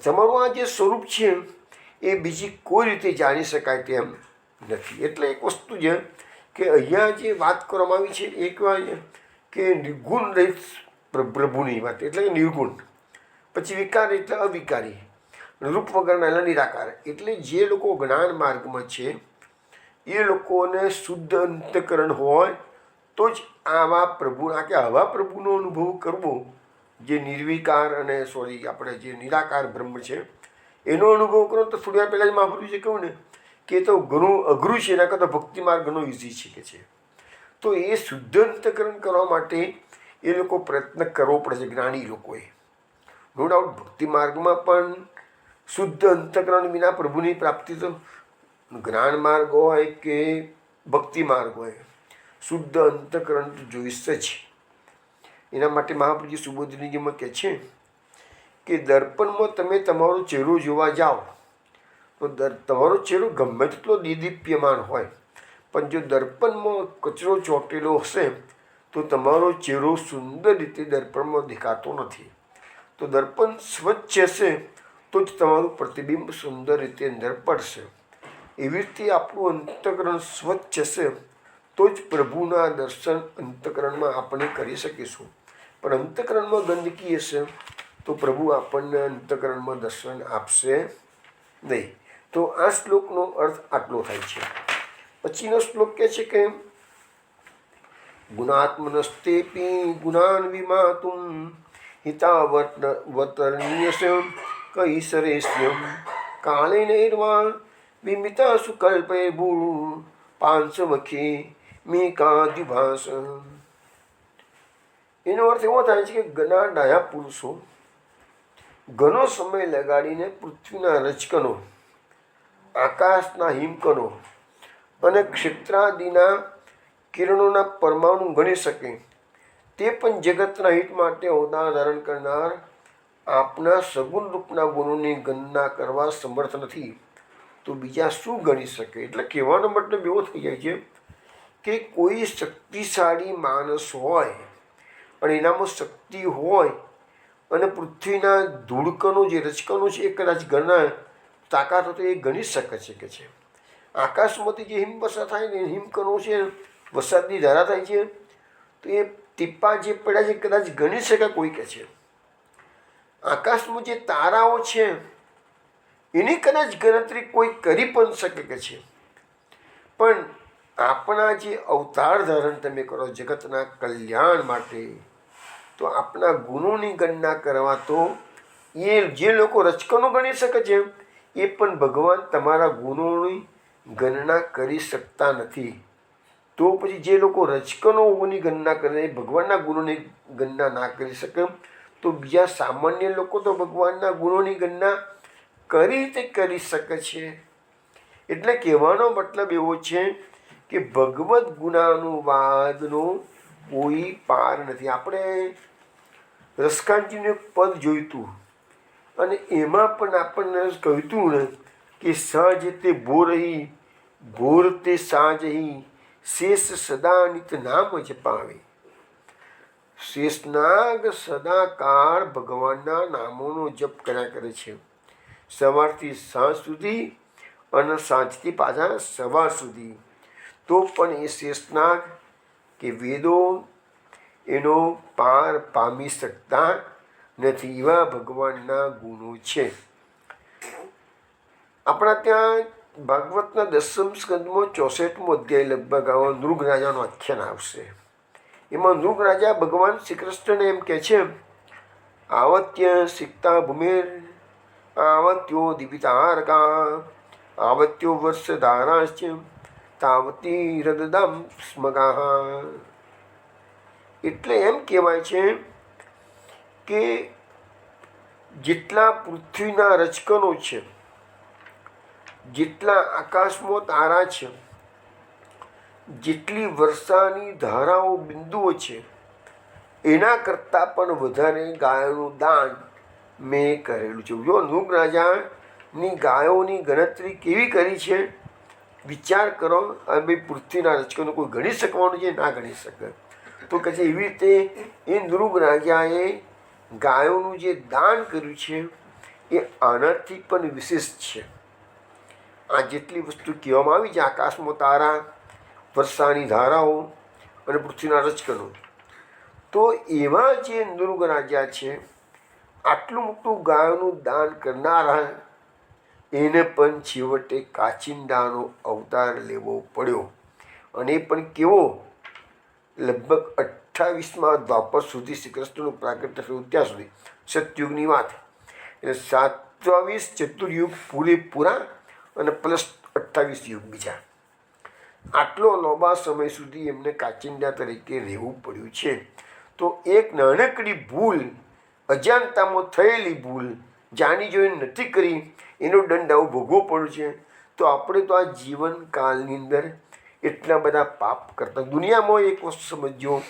તમારું આ જે સ્વરૂપ છે એ બીજી કોઈ રીતે જાણી શકાય તેમ નથી. એટલે એક વસ્તુ છે કે અહીંયા જે વાત કરવામાં આવી છે એ કહેવાય કે નિર્ગુણ રહિત પ્રભુની વાત, એટલે કે નિર્ગુણ. પછી વિકાર એટલે અવિકારી, રૂપ વગરના એટલે નિરાકાર. એટલે જે લોકો જ્ઞાન માર્ગમાં છે એ લોકોને શુદ્ધ અંતકરણ હોય તો જ આવા પ્રભુનો અનુભવ કરવો, જે નિર્વિકાર અને આપણે જે નિરાકાર બ્રહ્મ છે એનો અનુભવ કરો. તો થોડી વાર પહેલાં જ મહાપુરુષે કહ્યું ને કે તો ઘણું અઘરું છે, એના કરતાં ભક્તિ માર્ગ ઘણો ઇઝી છે કે છે. તો એ શુદ્ધ અંતકરણ કરવા માટે એ લોકો પ્રયત્ન કરવો પડે છે, જ્ઞાની લોકોએ. નો ડાઉટ ભક્તિ માર્ગમાં પણ શુદ્ધ અંતકરણ વિના પ્રભુની પ્રાપ્તિ, તો જ્ઞાન માર્ગ હોય કે ભક્તિ માર્ગ હોય, શુદ્ધ અંતકરણ તો જોઈશે જ. એના માટે મહાપ્રભુજી સુબોધનીજીમાં કહે છે કે દર્પણમાં તમે તમારો ચહેરો જોવા જાઓ તો તમારો ચહેરો ગમે તેટલો દીદીપ્યમાન હોય, પણ જો દર્પણમાં કચરો ચોંટેલો હશે તો તમારો ચહેરો સુંદર રીતે દર્પણમાં દેખાતો નથી. તો દર્પણ સ્વચ્છ હશે તો જ તમારું પ્રતિબિંબ સુંદર રીતે અંદર પડશે. એવી રીતે આપણું અંતકરણ સ્વચ્છ હશે તો જ પ્રભુના દર્શન અંતકરણમાં આપણે કરી શકીશું. પણ અંતકરણમાં ગંદકી હશે તો પ્રભુ આપણને અંતકરણમાં દર્શન આપશે નહીં. તો આ શ્લોકનો અર્થ આટલો થાય છે. પછીનો શ્લોક કહે છે કે ગુણાત્મનસ્તેપી ગુણાન વિમાતુમ હિતાવતરણીયસ્યમ કૈસરેસ્યમ કાળેનૈર્વા વિમિતા સુકલ્પે ભૂ પાંચમખી મેકાદિભાસ. એનો અર્થ એવો થાય છે કે ઘણા ડાયા પુરુષો ઘણો સમય લગાડીને પૃથ્વીના રજકણો, આકાશના હિમકણો અને ક્ષેત્રાદિના કિરણોના પરમાણુ ગણી શકે, તે પણ જગતના હિત માટે અવતાર ધારણ કરનાર આપના સગુણ રૂપના ગુણોની ગણના કરવા સમર્થ નથી તો બીજા શું ગણી શકે. એટલે કહેવાનો મતલબ એવો થઈ જાય છે કે કોઈ શક્તિશાળી માણસ હોય અને એનામાં શક્તિ હોય અને પૃથ્વીના ધૂળકણો જે રચકણો છે એ કદાચ ગણાય તાકાત તો એ ગણી શકે છે કે છે. આકાશમાંથી જે હિમવર્ષા થાય ને હિમકણો છે, વરસાદની ધારા થાય છે, તો એ ટીપા જે પડ્યા છે કદાચ ગણી શકે કોઈ કે છે. આકાશમાં જે તારાઓ છે એની કદાચ ગણતરી કોઈ કરી પણ શકે કે છે. પણ આપણા જે અવતાર ધારણ તમે કરો જગતના કલ્યાણ માટે, તો આપણા ગુણોની ગણના કરવા તો એ જે લોકો રચકણો ગણી શકે છે એ પણ ભગવાન તમારા ગુણોની ગણના કરી શકતા નથી. તો પછી જે લોકો રચકણોની ગણના કરે, ભગવાનના ગુણોની ગણના ના કરી શકે, તો બીજા સામાન્ય લોકો તો ભગવાનના ગુણોની ગણના કઈ રીતે કરી શકે છે. એટલે કહેવાનો મતલબ એવો છે કે ભગવદ્ ગુણાનુવાદનો કોઈ પાર નથી. આપણે રસકાંતજીનું એક પદ જોયું હતું અને એમાં પણ આપણને કહ્યું હતું ને કે સહજ તે ભોરહી ભોર તે સાજહી શેષ સદાનિત નામ જપાવે. શેષનાગ સદાકાળ ભગવાનના નામોનો જપ કર્યા કરે છે, સવારથી સાંજ સુધી અને સાંજથી પાછા સવાર સુધી. તો પણ એ શેષનાગ કે વેદો એનો પાર પામી શકતા નથી. એવા ભગવાનના ગુણો છે. આપણા ત્યાં ભાગવતના 10મ સ્કંદમાં 64મો અધ્યાય લગભગ આવો નૃગરાજાનું આખ્યાન આવશે. એમાં નૃગરાજા ભગવાન શ્રી કૃષ્ણને એમ કહે છે, આવત્ય સિક્તા ભૂમિર આવત્યો દિપિતારકા આવત્યો વર્ષ ધારાશ્ચ તાવતી હૃદદમ સ્મગા. એટલે એમ કહેવાય છે કે જેટલા પૃથ્વીના રચકણો છે, જેટલા આકાશમાં તારા છે, જેટલી વર્ષાની ધારાઓ બિંદુઓ છે, એના કરતાં પણ વધારે ગાયોનું દાન મેં કરેલું છે. જો નૃગ રાજાની ગાયોની ગણતરી કેવી કરી છે વિચાર કરો. અને ભાઈ પૃથ્વીના રચકણો કોઈ ગણી શકવાનું છે? ના ગણી શકે. તો કહે છે એવી રીતે એ નૃગ રાજાએ ગાયોનું જે દાન કર્યું છે એ આનાથી પણ વિશેષ છે. આ જેટલી વસ્તુ કહેવામાં આવી છે, આકાશમાં તારા, વર્ષાની ધારાઓ અને પૃથ્વીના રચકનો, તો એવા જે નૃગ રાજા છે, આટલું મોટું ગાયોનું દાન કરનારા, એને પણ છેવટે કાચિંડાનો અવતાર લેવો પડ્યો. અને એ પણ કેવો? લગભગ 28મા દ્વાપર સુધી શ્રી કૃષ્ણનું પ્રાગટ્ય થયું ત્યાં સુધી, સતયુગની વાત. એટલે 27 ચતુર્યુગ પૂરેપૂરા અને પ્લસ 28 યુગ બીજા. આટલો લાંબા સમય સુધી એમને કાચિંડા તરીકે રહેવું પડ્યું છે. તો એક નાનકડી ભૂલ, અજાણતામાં થયેલી ભૂલ, જાણી જોઈને નથી કરી, એનો દંડ આવો ભોગવવો પડ્યો છે. તો આપણે તો આ જીવનકાળની અંદર એટલા બધા પાપ કરતા. દુનિયામાં એક વસ્તુ સમજજો,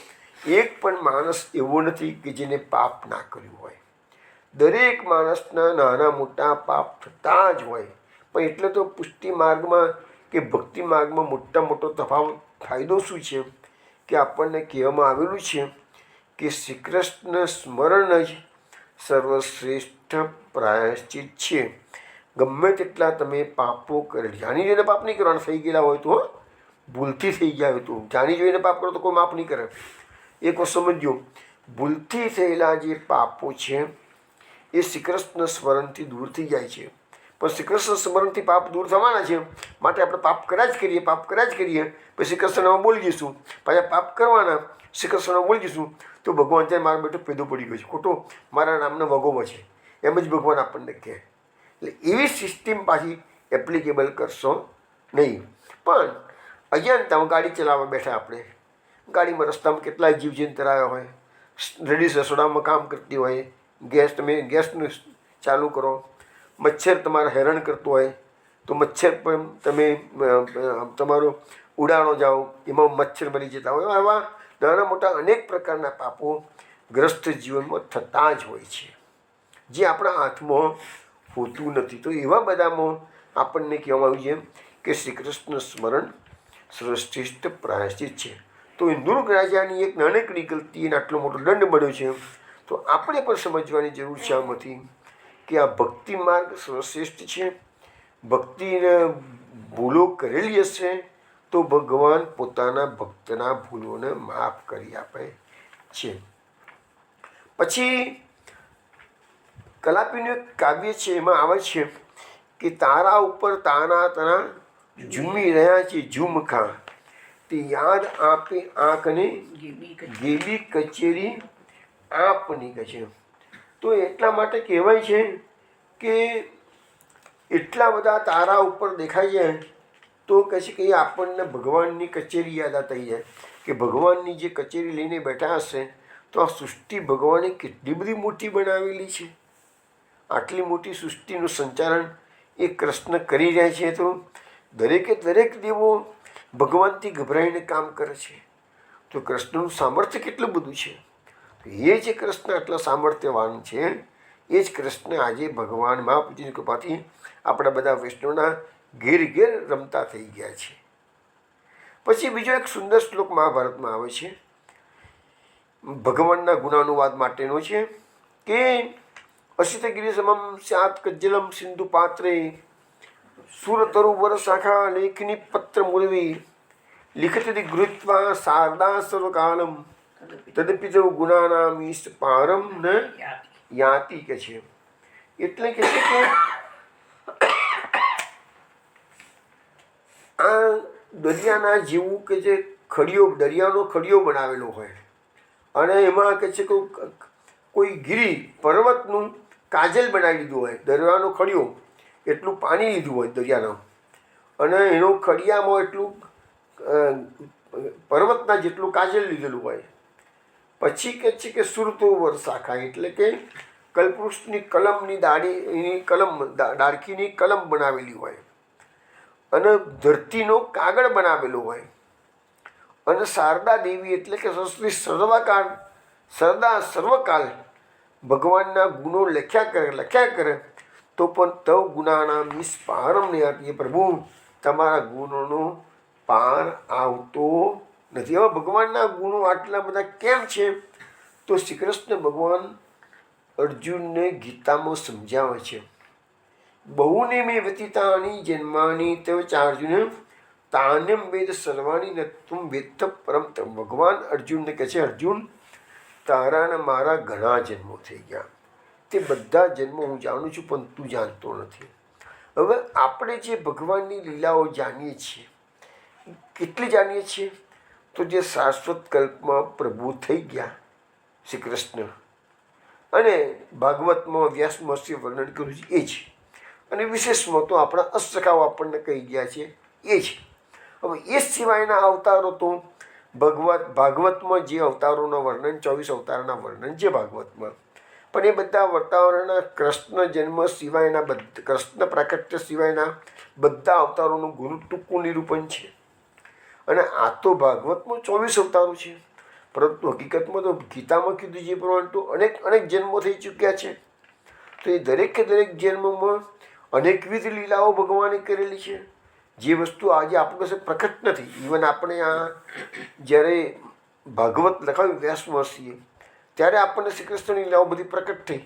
એક પણ માણસ એવો નથી કે જેને પાપ ના કર્યું હોય. દરેક માણસના નાના મોટા પાપ થતા જ હોય. પણ એટલે તો પુષ્ટિ માર્ગમાં કે ભક્તિ માર્ગમાં મોટો તફાવત, ફાયદો શું છે કે આપણને કહેવામાં આવેલું છે કે શ્રી કૃષ્ણ સ્મરણ જ સર્વશ્રેષ્ઠ પ્રાયશ્ચિત છે. ગમે તેટલા તમે પાપો કરે, જાણી જોઈને પાપ નહીં કરવાના. થઈ ગયેલા હોય તો, ભૂલથી થઈ ગયા હોય તો, જાણી જોઈને પાપ કરો તો કોઈ માફ નહીં કરે. એક વસ્તુ સમજો, ભૂલથી થયેલા જે પાપો છે એ શ્રી કૃષ્ણ સ્મરણથી દૂર થઈ જાય છે. પણ શ્રી કૃષ્ણ સ્મરણથી પાપ દૂર થવાના છે, માટે આપણે પાપ કર્યા જ કરીએ, પાપ કર્યા જ કરીએ. પછી શ્રી કૃષ્ણમાં બોલી જઈશું, પાછા પાપ કરવાના, શ્રી કૃષ્ણમાં બોલી જઈશું તો ભગવાન ત્યારે મારા બેટો પેદો પડી ગયો છે, ખોટો મારા નામને વગોવો છે, એમ જ ભગવાન આપણને કહે. એટલે એવી સિસ્ટમ પાછી એપ્લિકેબલ કરશો નહીં. પણ અજાણતામાં ગાડી ચલાવવા બેઠા આપણે, ગાડીમાં રસ્તામાં કેટલાય જીવજંતુ આવ્યા હોય, લેડીઝ રસોડામાં કામ કરતી હોય, તમે ગેસનું ચાલુ કરો, મચ્છર તમારા હેરાન કરતો હોય તો મચ્છર પણ તમે તમારો ઉડાડો જાઓ, એમાં મચ્છર મરી જતા હોય. આવા નાના મોટા અનેક પ્રકારના પાપો ગ્રસ્ત જીવનમાં થતા જ હોય છે, જે આપણા હાથમાં હોતું નથી. તો એવા બધામાં આપણને કહેવામાં આવ્યું છે કે શ્રી કૃષ્ણ સ્મરણ સર્વશ્રેષ્ઠ પ્રાયશ્ચિત છે. તો એ નૃગ રાજાની એક નાનકડી ગલતી એને આટલો મોટો દંડ મળ્યો છે. તો આપણે પણ સમજવાની જરૂર છે આમાંથી કે આ ભક્તિ માર્ગ સર્વશ્રેષ્ઠ છે. ભક્તિને ભૂલો કરેલી હશે તો ભગવાન પોતાના ભક્તના ભૂલોને માફ કરી આપે છે. પછી કલાપીનું એક કાવ્ય છે, એમાં આવે છે કે તારા ઉપર તાના તના ઝૂમી રહ્યા છે ઝુમખા, તે યાદ આપે આંખને ગેલી કચેરી આપની કહે છે. તો એટલા માટે કહેવાય છે કે એટલા બધા તારા ઉપર દેખાય છે તો કહે છે કે આપણને ભગવાનની કચેરી યાદ થઈ જાય કે ભગવાનની જે કચેરી લઈને બેઠા હશે તો આ સૃષ્ટિ ભગવાને કેટલી બધી મોટી બનાવેલી છે. આટલી મોટી સૃષ્ટિનું સંચાલન એ કૃષ્ણ કરી રહ્યા છે. તો દરેકે દરેક દેવો ભગવાનથી ગભરાઈને કામ કરે છે. તો કૃષ્ણનું સામર્થ્ય કેટલું બધું છે. એ જે કૃષ્ણ આટલા સામર્થ્યવાન છે, એ જ કૃષ્ણ આજે ભગવાન મહાપૂજ્યની કૃપાથી આપણા બધા વૈષ્ણવના ઘેર ઘેર રમતા થઈ ગયા છે. પછી બીજો એક સુંદર શ્લોક મહાભારતમાં આવે છે, ભગવાનના ગુણાનુવાદ માટેનો છે કે અસિતગીરી સમમ સ્યાત કજ્જલમ સિંધુ પાત્રે સુરતરુવર શાખા લેખની પત્ર મૂળવી લિખિત ગૃહ્ત્વા શારદા સર્વકાલમ તદપિ જો ગુણાનામ ઈષ્ટ પારમ ન યાતિ કે છે. એટલે કે છે કે આ દરિયાના જેવું કે જે ખડીયો, દરિયાનો ખડીયો બનાવેલો હોય અને એમાં કે છે કે કોઈ ગિરી પર્વતનું કાજલ બનાવી દીધું હોય, દરિયાનો ખડીયો એટલું પાણી લીધું હોય દરિયાનું, અને એનો ખડિયામાં એટલું પર્વતના જેટલું કાજલ લીધેલું હોય. પછી કે છે કે સુરતોવર શાખા એટલે કે કલ્પવૃક્ષની કલમની દાઢીની કલમ, ડાળખીની કલમ બનાવેલી હોય અને ધરતીનો કાગળ બનાવેલો હોય. અને શારદા દેવી એટલે કે સર્વકાળ, સર્વકાળ ભગવાનના ગુણો લખ્યા કરે તો પણ તવ ગુણાના નિષ્પારમ નહીં આપીએ. પ્રભુ તમારા ગુણોનો પાર આવતો નથી. એવા ભગવાનના ગુણો આટલા બધા કેમ છે? તો શ્રી કૃષ્ણ ભગવાન અર્જુનને ગીતામાં સમજાવે છે બહુને મે વ્યતીતાની જન્માની તવ ચાર્જુન તાન્યમ વેદ સર્વાણી ન તું વેત્ત પરમ તમ. ભગવાન અર્જુનને કહે છે, અર્જુન તારા ને મારા ઘણા જન્મો થઈ ગયા, તે બધા જન્મો હું જાણું છું, પણ તું જાણતો નથી. હવે આપણે જે ભગવાનની લીલાઓ જાણીએ છીએ, કેટલી જાણીએ છીએ? તો જે શાશ્વત કલ્પમાં પ્રભુ થઈ ગયા શ્રી કૃષ્ણ, અને ભાગવતમાં વ્યાસમાં વર્ણન કર્યું છે એ છે, અને વિશેષમાં તો આપણા અષ્ટકાઓ આપણને કહી ગયા છે એ છે. હવે એ સિવાયના અવતારો તો ભાગવતમાં જે અવતારોનું વર્ણન, 24 અવતારના વર્ણન છે ભાગવતમાં, પણ એ બધા અવતારોના કૃષ્ણ જન્મ સિવાયના, કૃષ્ણ પ્રાકટ્ય સિવાયના બધા અવતારોનું ગુરુ ટૂંકું નિરૂપણ છે. અને આ તો ભાગવતમાં 24 અવતારો છે, પરંતુ હકીકતમાં તો ગીતામાં કીધું જે પ્રમાણે તો અનેક જન્મો થઈ ચૂક્યા છે. તો એ દરેકે દરેક જન્મમાં અનેકવિધ લીલાઓ ભગવાને કરેલી છે, જે વસ્તુ આજે આપણી પાસે પ્રકટ નથી. ઇવન આપણે આ જ્યારે ભાગવત લખાવ્યું વ્યાસ મહર્ષિએ, ત્યારે આપણને શ્રી કૃષ્ણની લીલાઓ બધી પ્રકટ થઈ.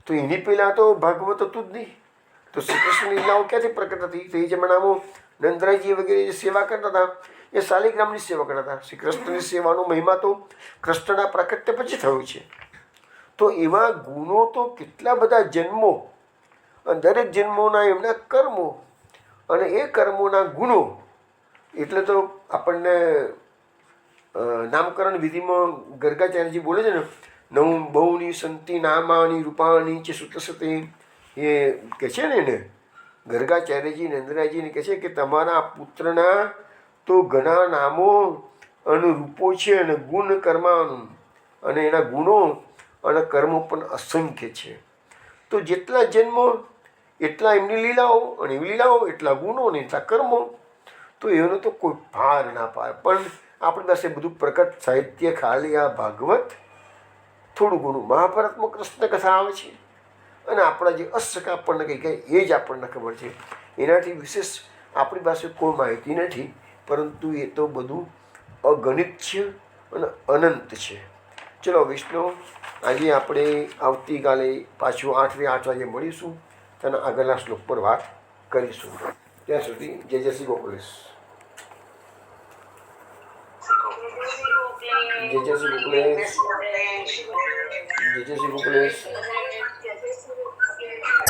તો એની પહેલાં તો ભાગવત હતું જ નહીં, તો શ્રી કૃષ્ણની લીલાઓ ક્યાંથી પ્રકટ હતી? તો એ જમાનામાં નંદરાયજી વગેરે જે સેવા કરતા હતા એ શાલિગ્રામની સેવા કરતા હતા. શ્રી કૃષ્ણની સેવાનો મહિમા તો કૃષ્ણના પ્રાકટ્ય પછી થયો છે. તો એવા ગુણો તો કેટલા બધા જન્મો, અને દરેક જન્મોના એમના કર્મો, અને એ કર્મોના ગુણો. એટલે તો આપણને નામકરણ વિધિમાં ગર્ગાચાર્યજી બોલે છે ને, નવું બહુની સંતિ નામાની રૂપાણી છે સુતસતે, એ કહે છે ને એને ગર્ગાચાર્યજી નંદરાયજીને કહે છે કે તમારા પુત્રના તો ઘણા નામો અને રૂપો છે, અને ગુણ કર્માનું, અને એના ગુણો અને કર્મો પણ અસંખ્ય છે. તો જેટલા જન્મો એટલા એમની લીલાઓ, અને એવી લીલાઓ એટલા ગુણો ને એટલા કર્મો. તો એનો તો કોઈ ભાર ના પાડે. પણ આપણી પાસે બધું પ્રકટ સાહિત્ય, ખાલી આ ભાગવત, થોડું ઘણું મહાભારતમાં કૃષ્ણ કથા આવે છે, અને આપણા જે અષ્ટકા આપણને કંઈ કહે એ જ આપણને ખબર છે. એનાથી વિશેષ આપણી પાસે કોઈ માહિતી નથી, પરંતુ એ તો બધું અગણિત છે અને અનંત છે. ચલો વિષ્ણુ, આજે આપણે આવતીકાલે પાછું 8 વાગે મળીશું, તેના આગળના શ્લોક પર વાત કરીશું. ત્યાં સુધી જય શ્રી ગોકુલેશ. જય શ્રી ગોકુલેશ. જય શ્રી ગોકુલેશ.